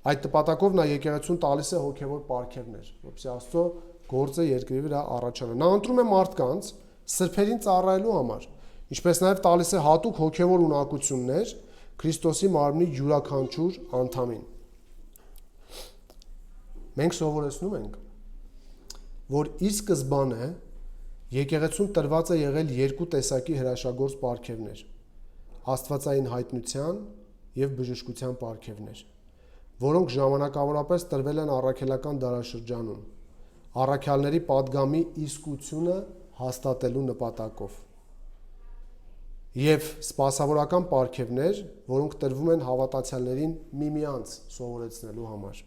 Այդ նպատակով նա եկեղեցուն տալիս է հոգեվոր պարգևներ, որպեսզի Աստծո գործը երկրի վրա առաջանա։ Նա ընտրում է մարդկանց սրբերին ծառայելու համար, ինչպես նաև տալիս է հատուկ հոգևոր ունակություններ Քրիստոսի մարմնի յուրաքանչյուր անդամին։ Մենք սովորեցնում ենք, որ իր սկզբանը եկեղեցուն տրված է եղել երկու տեսակի հրաշագործ պարգևներ՝ աստվածային հայտնության եւ բժշկության պարգևներ, որոնք ժամանակավորապես տրվել են առաքելական դարաշրջանում, առաքյալների պատգամի իսկությունը հաստատելու նպատակով, եւ սպասավորական պարգևներ, որոնք տրվում են հավատացյալներին միմյանց սովորեցնելու համար։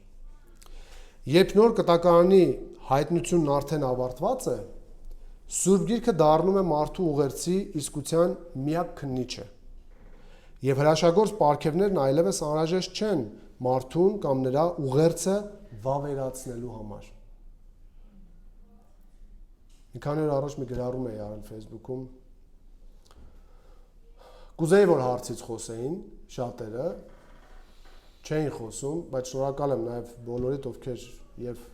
Երբ նոր կտակարանի հայտնությունն արդեն ավարտված է, Սուրբ Գիրքը դառնում է մարդու ուղերձի իսկության միակ քննիչը, եւ հրաշագործ պարգևներն այլևս անհրաժեշտ չեն մարդուն կամ նրա ուղերձը վավերացնելու համար։ Մի քանի օր առաջ մի գրառում էի արել Facebook-ում։ Կուզեի, որ հարցից խոսեին շատերը, չէին խոսում, բայց շնորհակալ եմ նաև բոլորիդ, ովքեր եւ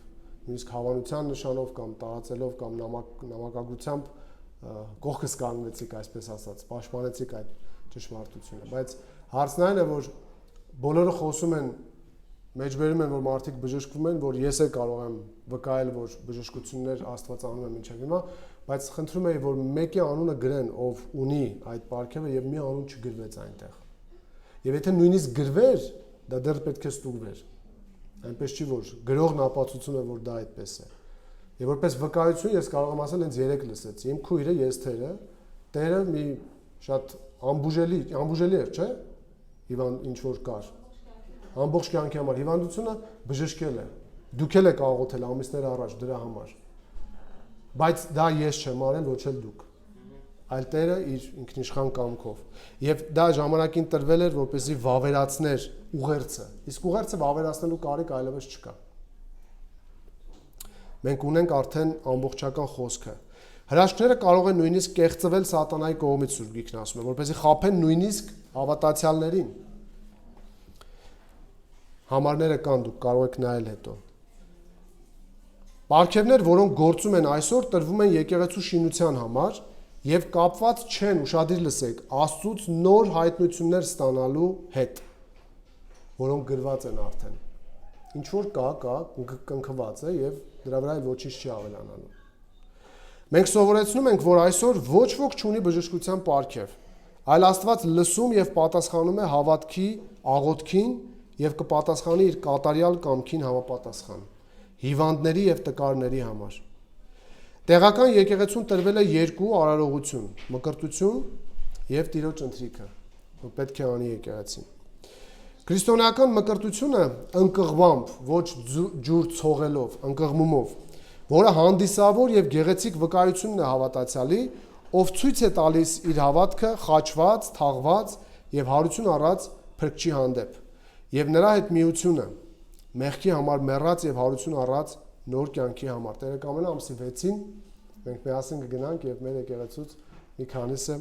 նույնիսկ հավանության նշանով կամ տարածելով կամ նամակագրությամբ կողքս կանգնեցիք, այսպես ասած, պաշտպանեցիք այդ ճշմարտությունը, բայց հարցն այն է, որ բոլորը խոսում են, մեջբերում են, որ մարդիկ բժշկվում են, որ ես էլ կարող եմ վկայել, որ բժշկություններ Աստված անում է մինչև հիմա, բայց խնդրում եի, որ մեկի անունը գրեն, ով ունի այդ պարգևը եւ մի անուն չգրվեց այնտեղ։ Եվ եթե նույնիսկ գրվեր, դա դեռ պետք է ստուգվեր։ Այնպես չի, որ գրողն ապացուցում է, որ դա այդպես է։ Եվ որպես վկայություն ես կարող եմ ասել, հենց 3 լսեցի։ Իմ քույրը, ես թերը, տերը մի շատ անբուժելի էր, չէ՞։ Հիվանդ ինչ որ կար։ Ամբողջ կյանքի համար հիվանդությունը բժշկել է։ Դուք էլ եք աղոթել ամիսներ առաջ դրա համար։ Բայց դա ես չեմ արել, ոչ էլ դուք։ Այլ Տերը իր ինքնիշխան կամքով։ Եվ դա ժամանակին տրվել էր, որպեսզի վավերացներ ուղերձը։ Իսկ ուղերձը վավերացնելու կարիք այլևս չկա։ մենք ունենք արդեն ամբողջական խոսքը։ Հրաշքները կարող են նույնիսկ կեղծվել սատանայի կողմից, Սուրբ Գիրքն ասում է, որպեսզի խաբեն նույնիսկ հավատացյալներին։ Համարները կան, դուք կարող եք նայել հետո։ Պարգևներ, որոնք գործում են այսօր, տրվում են եկեղեցու շինության համար եւ կապված չեն, ուշադիր լսեք, Աստծուց նոր հայտնություններ ստանալու հետ, որոնք գրված են արդեն։ Ինչ որ կա, կնքված է եւ դրա վրա ոչինչ չի ավելանալու։ Մենք սովորեցնում ենք, որ այսօր ոչ ոք չունի բժշկության պարգև, այլ Աստված լսում եւ պատասխանում է հավատքի աղոթքին եւ կպատասխանի իր կատարյալ կամքին համապատասխան հիվանդների եւ տկարների համար։ Տեղական եկեղեցուն տրվել է երկու արարողություն՝ մկրտություն եւ Տիրոջ ընթրիքը, որ պետք է անի եկեղեցին։ Քրիստոնեական մկրտությունը ընկղմամբ, ոչ ջուր ցողելով, ընկղմումով, որը հանդիսավոր եւ գեղեցիկ վկայությունն է հավատացյալի, ով ցույց է տալիս իր հավատքը խաչված, թաղված եւ հարություն առած փրկչի հանդեպ, եւ նրա հետ միությունը, մեղքի համար մեռած եւ հարություն առած նոր կյանքի համար։ Տերը կամենա ամսի 6-ին մենք միասին կգնանք եւ մեր եկեղեցուց մի քանիսը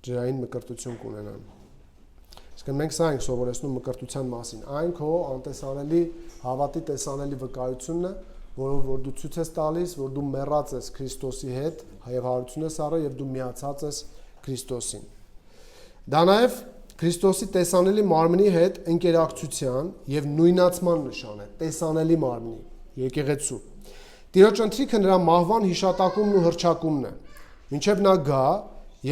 ջրային մկրտություն կունենան։ Իսկ մենք սա ենք սովորեցնում մկրտության մասին։ Այն քո անտեսանելի հավատի տեսանելի վկայությունն է, որ դու ցույց ես տալիս, որ դու մեռած ես Քրիստոսի հետ, եւ հարություն ես առել եւ դու միացած ես Քրիստոսին։ Դա նաեւ Քրիստոսի տեսանելի մարմնի հետ ընկերակցության եւ նույնացման նշան է, տեսանելի մարմնի, եկեղեցու։ Տիրոջ ընթրիքը նրա մահվան հիշատակումն ու հռչակումն է, մինչև նա գա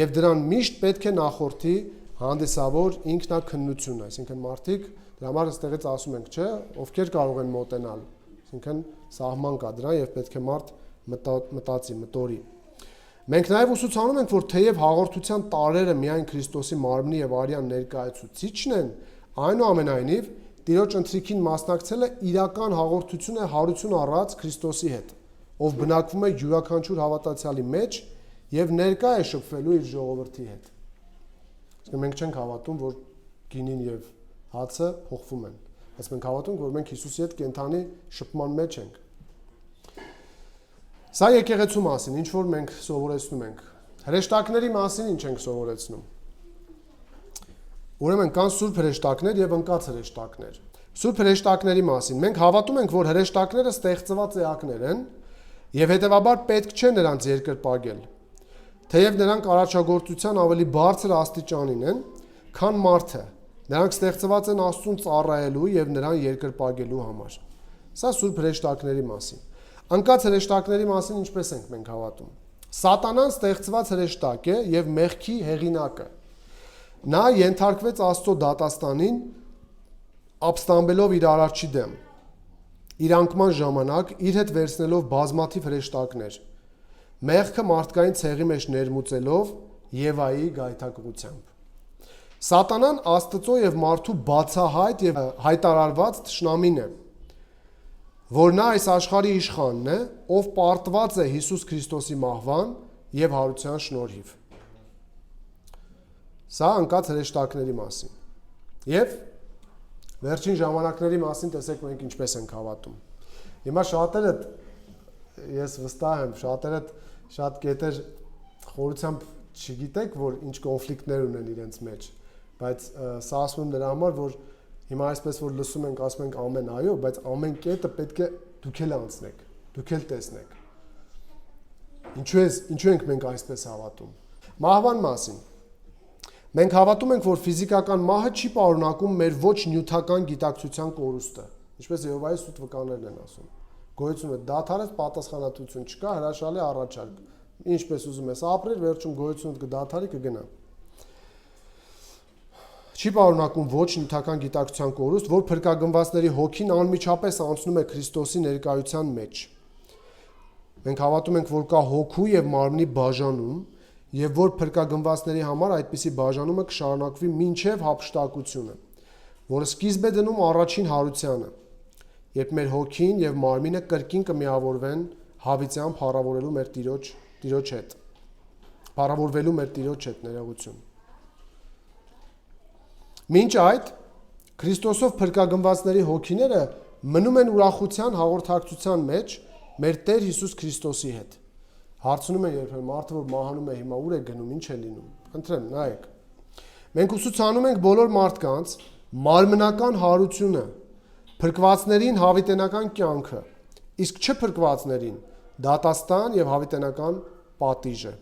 եւ դրան միշտ պետք է նախորդի հանդիսավոր ինքնակնություն, այսինքն մարդիկ դրա համար այստեղից ասում ենք, չէ, ովքեր կարող են մոտենալ, այսինքն սահման կա դրան եւ պետք է մարդ մտածի, մտորի։ Մենք նաև ուսուցանում ենք, որ թեև հաղորդության տարրերը միայն Քրիստոսի մարմնի եւ արյան ներկայացուցիչն են, այնուամենայնիվ Տիրոջ ընթրիքին մասնակցելը իրական հաղորդություն է հարություն առած Քրիստոսի հետ, ով բնակվում է յուրաքանչյուր հավատացյալի մեջ եւ ներկա է շփվելու իր ժողովրդի հետ։ Իսկ մենք չենք հավատում, որ գինին եւ հացը փոխվում են, բայց մենք հավատում ենք, որ մենք Հիսուսի հետ կենթանի շփման մեջ ենք։ Սա եկեղեցու մասին, ինչ որ մենք սովորեցնում ենք։ Հրեշտակների մասին ինչ ենք սովորեցնում։ Ուրեմն կան սուրբ հրեշտակներ եւ ընկած հրեշտակներ։ Սուրբ հրեշտակների մասին մենք հավատում ենք, որ հրեշտակները ստեղծված էակներ են եւ հետեւաբար պետք չէ նրանց երկրպագել։ Թեև նրանք արարչագործության ավելի բարձր աստիճանին են, քան մարդը, նրանք ստեղծված են Աստծուն ծառայելու եւ նրան երկրպագելու համար։ Սա սուրբ հրեշտակների մասին։ Ընկած հրեշտակների մասին ինչպես ենք մենք հավատում։ Սատանան ստեղծված հրեշտակ է եւ մեղքի հեղինակը։ Նա ենթարկվեց Աստծո դատաստանին ապստամբելով իր արարչի դեմ։ Իր անկման ժամանակ իր հետ վերցնելով բազմաթիվ հրեշտակներ։ Մեղքը մարդկային ցեղի մեջ ներմուծելով Եվայի գայթակղությամբ։ Սատանան Աստծո եւ մարդու բացահայտ եւ հայտարարված թշնամին է, որ նա այս աշխարհի իշխանն է, ով պարտված է Հիսուս Քրիստոսի մահվան եւ հարության շնորհիվ։ Սա ընկած հրեշտակների մասին։ Եվ վերջին ժամանակների մասին տեսեք մենք ինչպես ենք հավատում։ Հիմա շատերը, ես վստահ եմ, շատերը շատ կետեր խորությամբ չգիտեք, որ ինչ կոնֆլիկտներ ունեն իրենց մեջ, բայց սա ասում եմ դրա համար, որ հիմա այսպես որ լսում ենք, ասում ենք ամեն այո, բայց ամեն կետը պետք է դուք էլ անցնեք, դուք էլ տեսնեք։ Ինչու ենք մենք այսպես հավատում։ Մահվան մասին։ Մենք հավատում ենք, որ ֆիզիկական մահը չի պարունակում մեր ոչ նյութական գիտակցության կորուստը, ինչպես Եհովայի սուտ վկաներն են ասում։ Գոյությունը դադարեց, պատասխանատվություն չկա, հրաշալի առաջարկ։ Ինչպես ուզում ես ապրել, վերջում գոյությունը կդադարի, կգնա։ Չի պարունակում ոչ նյութական գիտակցության կորուստ, որ փրկագնվածների հոգին անմիջապես անցնում է Քրիստոսի ներկայության մեջ։ Մենք հավատում ենք, որ կա հոգու եւ մարմնի բաժանում, եւ որ փրկագնվածների համար այդպիսի բաժանումը կշարունակվի մինչեւ հափշտակությունը, որը սկիզբ է դնում առաջին հարությանը, երբ մեր հոգին եւ մարմինը կրկին կմիավորվեն հավիտյան փառավորելու մեր Տիրոջ հետ։ Փառավորվելու մեր Տիրոջ հետ, ներողություն։ Մինչ այդ Քրիստոսով փրկագնվածների հոգիները մնում են ուրախության հաղորդակցության մեջ մեր Տեր Հիսուս Քրիստոսի հետ։ Հարցնում են երբեմն մարդը, որ մահանում է, հիմա ուր է գնում, ինչ է լինում։ Խնդրեմ, նայեք։ Մենք ուսուցանում ենք բոլոր մարդկանց մարմնական հարությունը, փրկվածներին հավիտենական կյանքը, իսկ չփրկվածներին դատաստան եւ հավիտենական պատիժը։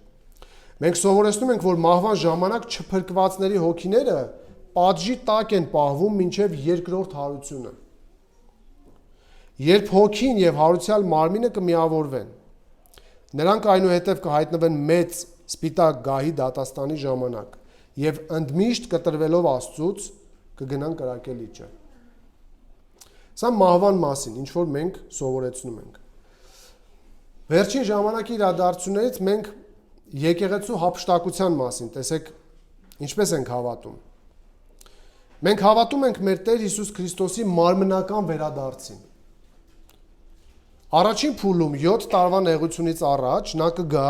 Մենք սովորեցնում ենք, որ մահվան ժամանակ չփրկվածների հոգիները պատժի տակ են պահվում մինչև երկրորդ հարությունը։ Երբ հոգին եւ հարուցյալ մարմինը կմիավորվեն, նրանք այնուհետև կհայտնվեն մեծ սպիտակ գահի դատաստանի ժամանակ եւ ընդմիշտ կտրվելով Աստծուց կգնան կրակել լիճը։ Սա մահվան մասին, ինչ որ մենք սովորեցնում ենք։ Վերջին ժամանակի իրադարձություններից մենք եկեղեցու հափշտակության մասին, տեսեք, ինչպես ենք հավատում։ Մենք հավատում ենք մեր Տեր Հիսուս Քրիստոսի մարմնական վերադարձին։ Առաջին փուլում 7 տարվա նեղությունից առաջ նա կգա,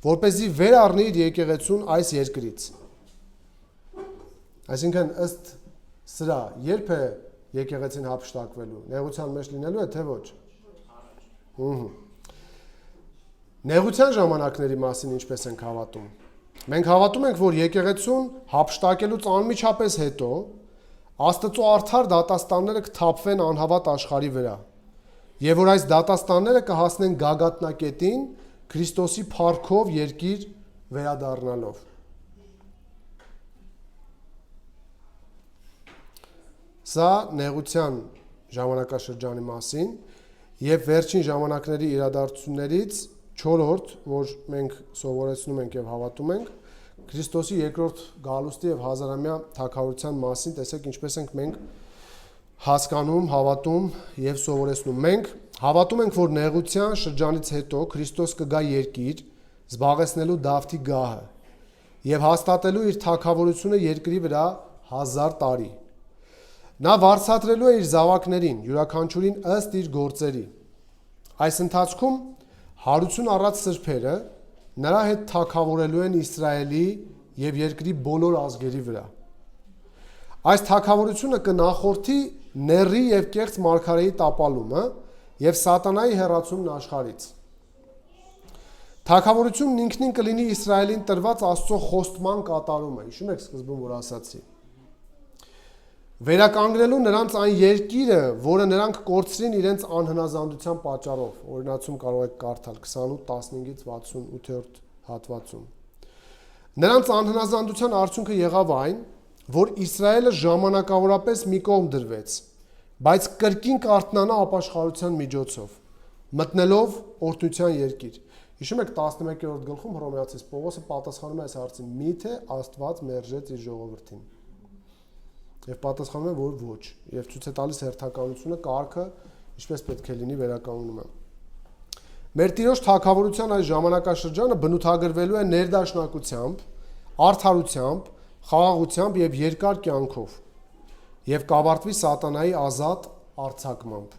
որպեսզի վեր առնի իր եկեղեցուն այս երկրից։ Այսինքն ըստ սրա երբ է եկեղեցին հափշտակվելու, նեղության մեջ լինելու է, թե ոչ։ Նեղության ժամանակների մասին ինչպես ենք հավատում։ Մենք հավատում ենք, որ եկեղեցուն հափշտակելուց անմիջապես հետո Աստծո արդար դատաստանները կթափվեն անհավատ աշխարհի վրա, եւ որ այս դատաստանները կհասնեն գագաթնակետին Քրիստոսի փառքով երկիր վերադառնալով։ Սա նեղության ժամանակաշրջանի մասին եւ վերջին ժամանակների իրադարձություններից 4-րդ, որ մենք սովորեցնում ենք եւ հավատում ենք, Քրիստոսի երկրորդ գալուստի եւ հազարամյա թագավորության մասին, տեսեք ինչպես ենք մենք հասկանում, հավատում եւ սովորեցնում։ Մենք հավատում ենք, որ նեղության շրջանից հետո Քրիստոս կգա երկիր, զբաղեցնելու Դավթի գահը եւ հաստատելու իր թագավորությունը երկրի վրա 1000 տարի։ Նա վարձատրելու է իր զավակներին, յուրաքանչյուրին ըստ իր գործերի։ Այս ընթացքում հարություն առած սրբերը նրա հետ թագավորելու են Իսրայելի եւ երկրի բոլոր ազգերի վրա։ Այս թագավորությունը կնախորդի նեռի եւ կեղծ մարգարեի տապալումը եւ սատանայի հեռացումն աշխարհից։ Թագավորությունն ինքնին կլինի Իսրայելին տրված Աստծո խոստման կատարումը։ Հիշում եք սկզբում որ ասացի։ Վերականգնելու նրանց այն երկիրը, որը նրանք կորցրին իրենց անհնազանդության պատճառով։ Օրինացում կարող եք կարդալ 28:15-ից 68-րդ հատվածում։ Նրանց անհնազանդության արդյունքը եղավ այն, որ Իսրայելը ժամանակավորապես մի կողմ դրվեց, բայց կրկին կարթնանա ապաշխարության միջոցով, մտնելով օրհնության երկիր։ Հիշում եք 11-րդ գլխում Հռոմեացիս Պողոսը պատասխանում է այս հարցին. միթե Աստված մերժեց իր ժողովրդին։ Եվ պատասխանում է, որ ոչ, եւ ցույց է տալիս հերթականությունը, կարգը, ինչպես պետք է լինի վերականգնումը։ Մեր Տիրոջ թագավորության այս ժամանակաշրջանը բնութագրվելու է ներդաշնակությամբ, արդարությամբ, խաղաղությամբ եւ երկար կյանքով, եւ կավարտվի սատանայի ազատ արձակմամբ։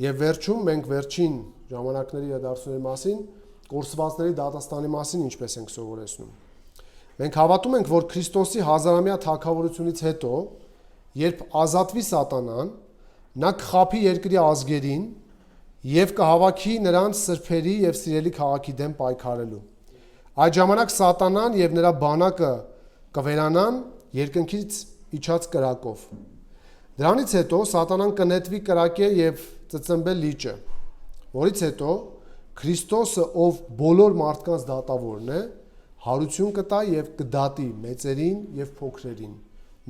Եվ վերջում մենք վերջին ժամանակների իրադարձությունների մասին, կորսվածների դատաստանի մասին ինչպես ենք սովորեցնում։ Մենք հավատում ենք, որ Քրիստոսի հազարամյա թագավորությունից հետո, երբ ազատվի սատանան, նա կխաբի երկրի ազգերին եւ կհավաքի նրանց սրբերի եւ սիրելի քաղաքի դեմ պայքարելու։ Այդ ժամանակ սատանան եւ նրա բանակը կվերանան երկնքից իջած կրակով։ Դրանից հետո սատանան կնետվի կրակե եւ ծծմբե լիճը, որից հետո Քրիստոսը, ով բոլոր մարդկանց դատավորն է, հարություն կտա եւ կդատի մեծերին եւ փոքրերին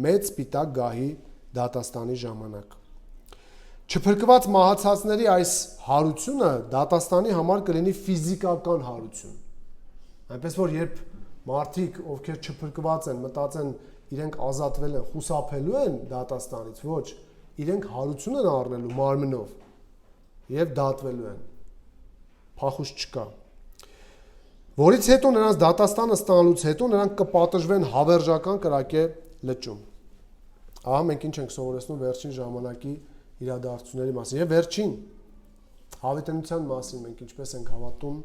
մեծ սպիտակ գահի դատաստանի ժամանակ։ Չփրկված մահացածների այս հարությունը դատաստանի համար կլինի ֆիզիկական հարություն։ Այնպես որ երբ մարդիկ, ովքեր չփրկված են, մտածեն իրենք ազատվել են, խուսափելու են դատաստանից, ոչ, իրենք հարություն են առնելու մարմնով եւ դատվելու են։ Փախուստ չկա։ Որից հետո նրանց դատաստանը ստանալուց հետո նրանք կպատժվեն հավերժական կրակե լճում։ Ահա մենք ինչ ենք սովորեցնում վերջին ժամանակի իրադարձությունների մասին եւ վերջին հավիտենության մասին մենք ինչպես ենք հավատում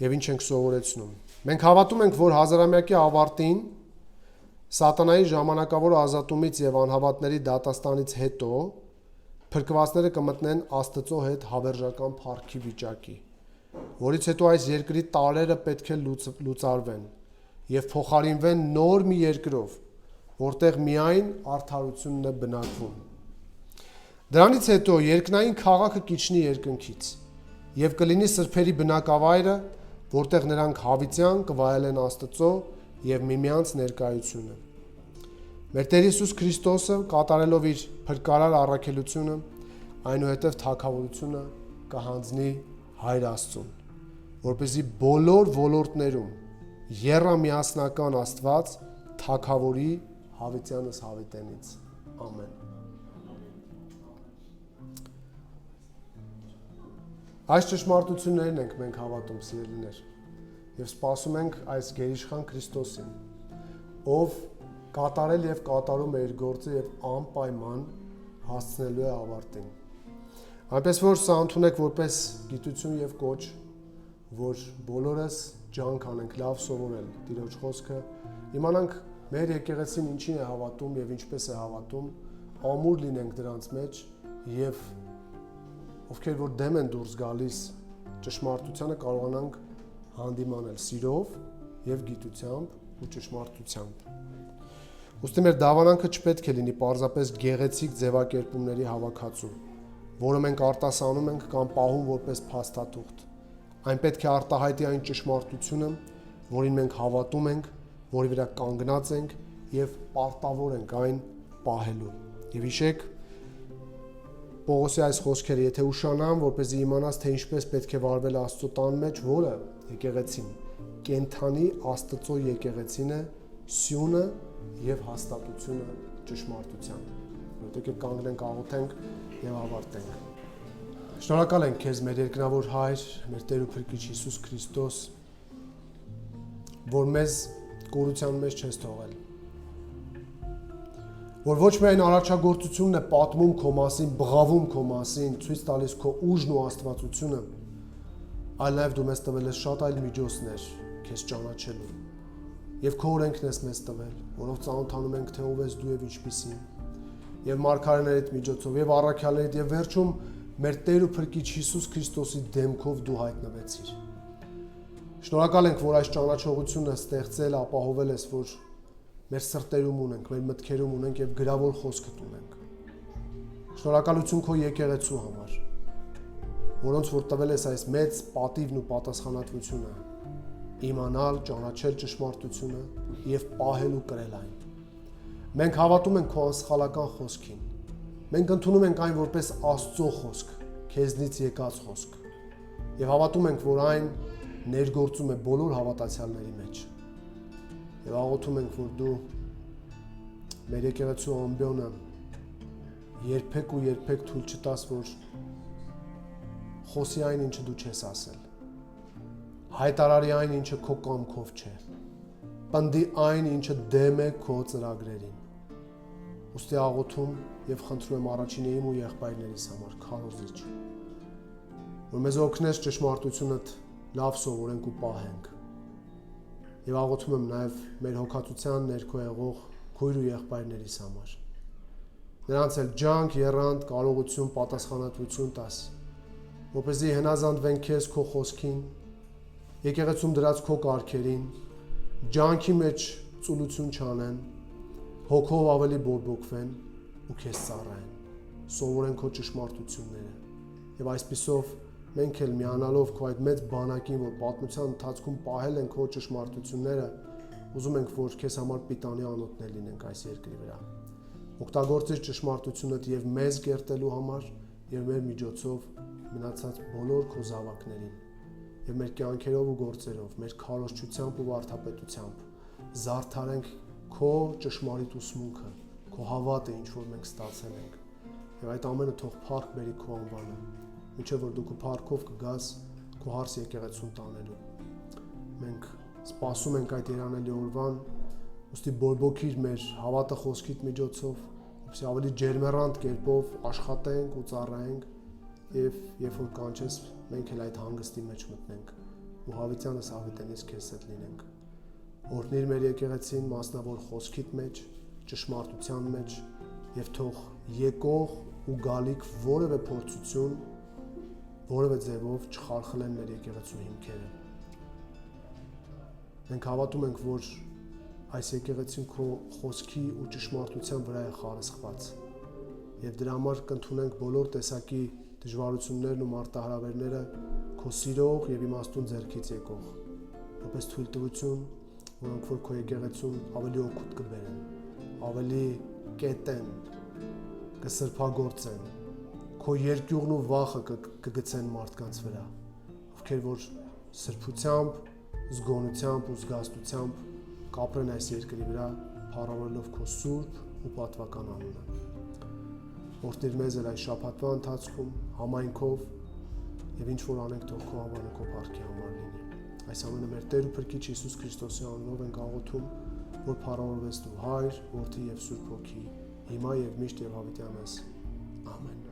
եւ ինչ ենք սովորեցնում։ Մենք հավատում ենք, որ հազարամյակի ավարտին սատանայի ժամանակավոր ազատումից եւ անհավատների դատաստանից հետո փրկվածները կմտնեն Աստծո հետ հավերժական փառքի վիճակի, որից հետո այս երկրի տարրերը պետք է լուծարվեն եւ փոխարինվեն նոր մի երկրով, որտեղ միայն արդարությունն է բնակվում։ Դրանից հետո երկնային քաղաքը կիջնի երկնքից եւ կլինի սրբերի բնակավայրը, որտեղ նրանք հավիտյան կվայելեն Աստծո եւ միմյանց ներկայությունը։ Մեր Տեր Հիսուս Քրիստոսը կատարելով իր փրկարար առաքելությունը, այնուհետև թագավորությունը կհանձնի Հայր Աստծուն, որպեսզի բոլոր ոլորտներում եռամիասնական Աստված թագավորի հավիտյանս հավիտենից։ Ամեն։ Այս ճշմարտություններն ենք մենք հավատում, սիրելիներ, եւ սպասում ենք այս գերիշխան Քրիստոսին, ով կատարել եւ կատարում է իր գործը եւ անպայման հասցնելու է ավարտին։ Այնպես որ սա ընդունեք որպես գիտություն եւ կոչ, որ բոլորս ջանք անենք լավ սովորել Տիրոջ խոսքը, իմանանք մեր եկեղեցին ինչին է հավատում եւ ինչպես է հավատում, ամուր լինենք դրանց մեջ եւ ովքեր որ դեմ են դուրս գալիս ճշմարտությանը կարողանանք հանդիմանել սիրով եւ գիտությամբ ու ճշմարտությամբ։ Ուստի մեր դավանանքը չպետք է լինի պարզապես գեղեցիկ ձևակերպումների հավաքածու, որը մենք արտասանում ենք կամ պահում որպես փաստաթուղթ։ Այն պետք է արտահայտի այն ճշմարտությունը, որին մենք հավատում ենք, որի վրա կանգնած ենք եւ պարտավոր ենք այն պահելու։ Եվ հիշեք Պողոսի այս խոսքերը, եթե ուշանամ, որպեսզի իմանաս, թե ինչպես պետք է վարվել Աստծո տան մեջ, որը եկեղեցին, կենթանի Աստծո եկեղեցին է, սյունը եւ հաստատությունը ճշմարտության։ Եկեք կանգնենք, աղոթենք եւ ավարտենք։ Շնորհակալ ենք քեզ, մեր երկնավոր Հայր, մեր Տեր ու Փրկիչ Հիսուս Քրիստոս, որ մեզ կորության մեջ չես թողել։ Որ ոչ միայն արարչագործությունն է պատմում քո մասին, բղավում քո մասին, ցույց տալիս քո ուժն ու աստվածությունը, այլ նաեւ դու մեզ տվել ես շատ այլ միջոցներ քեզ ճանաչելու։ Եվ քո օրենքն ես մեզ տվել, որով ծանոթանում ենք, թե ով ես դու եւ ինչպիսին։ Եվ մարգարեներիդ միջոցով, եւ առաքյալներիդ, եւ վերջում մեր Տեր ու Փրկիչ Հիսուս Քրիստոսի դեմքով դու հայտնվեցիր։ Շնորհակալ ենք, որ այս ճանաչողությունը ստեղծել, ապահովել ես, որ մեր սրտերում ունենք, մեր մտքերում ունենք եւ գրավոր խոսքդ ունենք։ Շնորհակալություն քո եկեղեցու համար, որոնց որ տվել ես այս մեծ պատիվն ու պատասխանատվությունը, իմանալ, ճանաչել ճշմարտությունը եւ պահել ու կրել այն։ Մենք հավատում ենք քո անսխալական խոսքին։ Մենք ընդունում ենք այն որպես Աստծո խոսք, քեզնից եկած խոսք։ Եվ հավատում ենք, որ այն ներգործում է բոլոր հավատացյալների մեջ։ Եվ աղոթում ենք, որ դու մեր եկեղեցու ամբիոնը երբեք ու երբեք թույլ չտաս, որ խոսի այն, ինչը դու չես ասել, հայտարարի այն, ինչը քո կամքով չէ, պնդի այն, ինչը դեմ է քո ծրագրերին։ Ուստի աղոթում եւ խնդրում եմ առաջին իմ ու եղբայրներիս համար, քարոզիչ, որ մեզ օգնես ճշմարտությունդ լավ սովորենք ու պահենք։ Եվ աղոթում եմ նաև մեր հոգատության ներքո եղող քույր ու եղբայրներիս համար։ Նրանց էլ ջանք, եռանդ, կարողություն, պատասխանատվություն տաս, որպեսզի հնազանդվեն քեզ քո խոսքին, եկեղեցում դրած քո կարգերին, ջանքի մեջ ծուլություն չանեն, հոգով ավելի բորբոքվեն ու քեզ ծառայեն, սովորեն քո ճշմարտությունները։ Եվ այսպիսով մենք էլ միանալով քո այդ մեծ բանակին, որ պատմության ընթացքում պահել են քո ճշմարտությունները, ուզում ենք, որ քեզ համար պիտանի անոթներ լինենք այս երկրի վրա։ Օգտագործիր ճշմարտությունդ եւ մեզ կերտելու համար եւ մեր միջոցով մնացած բոլոր քո զավակներին եւ մեր կյանքերով ու գործերով, մեր քարոզչությամբ ու վարդապետությամբ զարդարենք քո ճշմարիտ ուսմունքը, քո հավատը, ինչ որ մենք ստացել ենք։ Եվ այդ ամենը թող փառք բերի քո անվանը, ինչեւ որ դու քո փառքով կգաս քո հարս եկեղեցուն տանելու։ Մենք սպասում ենք այդ երանելի օրվան, ուստի բորբոքիր մեր հավատը խոսքիդ միջոցով, որպեսզի ավելի ջերմեռանդ կերպով աշխատենք ու ծառայենք եւ երբ որ կանչես մենք էլ այդ հանգստի մեջ մտնենք ու հավիտյանս հավիտենից քեզ հետ լինենք։ Օրհնիր մեր եկեղեցին մասնավոր խոսքիդ մեջ, ճշմարտության մեջ եւ թող եկող ու գալիք որևէ փորձություն, որևէ ձևով չխարխլեն մեր եկեղեցու հիմքերը։ Մենք հավատում ենք, որ այս եկեղեցին քո խոսքի ու ճշմարտության վրա է խարսխված, եւ դրա համար կընդունենք բոլոր տեսակի դժվարություններն ու մարտահրավերները քո սիրող եւ իմաստուն ձեռքից եկող, որպես թույլտվություն, որոնք որ քո եկեղեցուն ավելի օգուտ կբերեն, ավելի կետեն, կսրբագործեն, քո երկյուղն ու վախը կգցեն մարդկանց վրա, ովքեր որ սրբությամբ, զգոնությամբ ու զգաստությամբ կապրեն այս երկրի վրա, փառավորելով քո սուրբ ու պատվական անունը։ Օրհնիր մեզ էլ այս շաբաթվա ընթացքում համայնքով եւ ինչ որ անենք թող քո անվանը քո փառքի համար լինի։ Այս ամենը մեր Տեր ու Փրկիչ Հիսուս Քրիստոսի անունով ենք աղոթում, որ փառավորվես դու Հայր, Որդի եւ Սուրբ Հոգի, հիմա եւ միշտ եւ հավիտյանս։ Ամեն։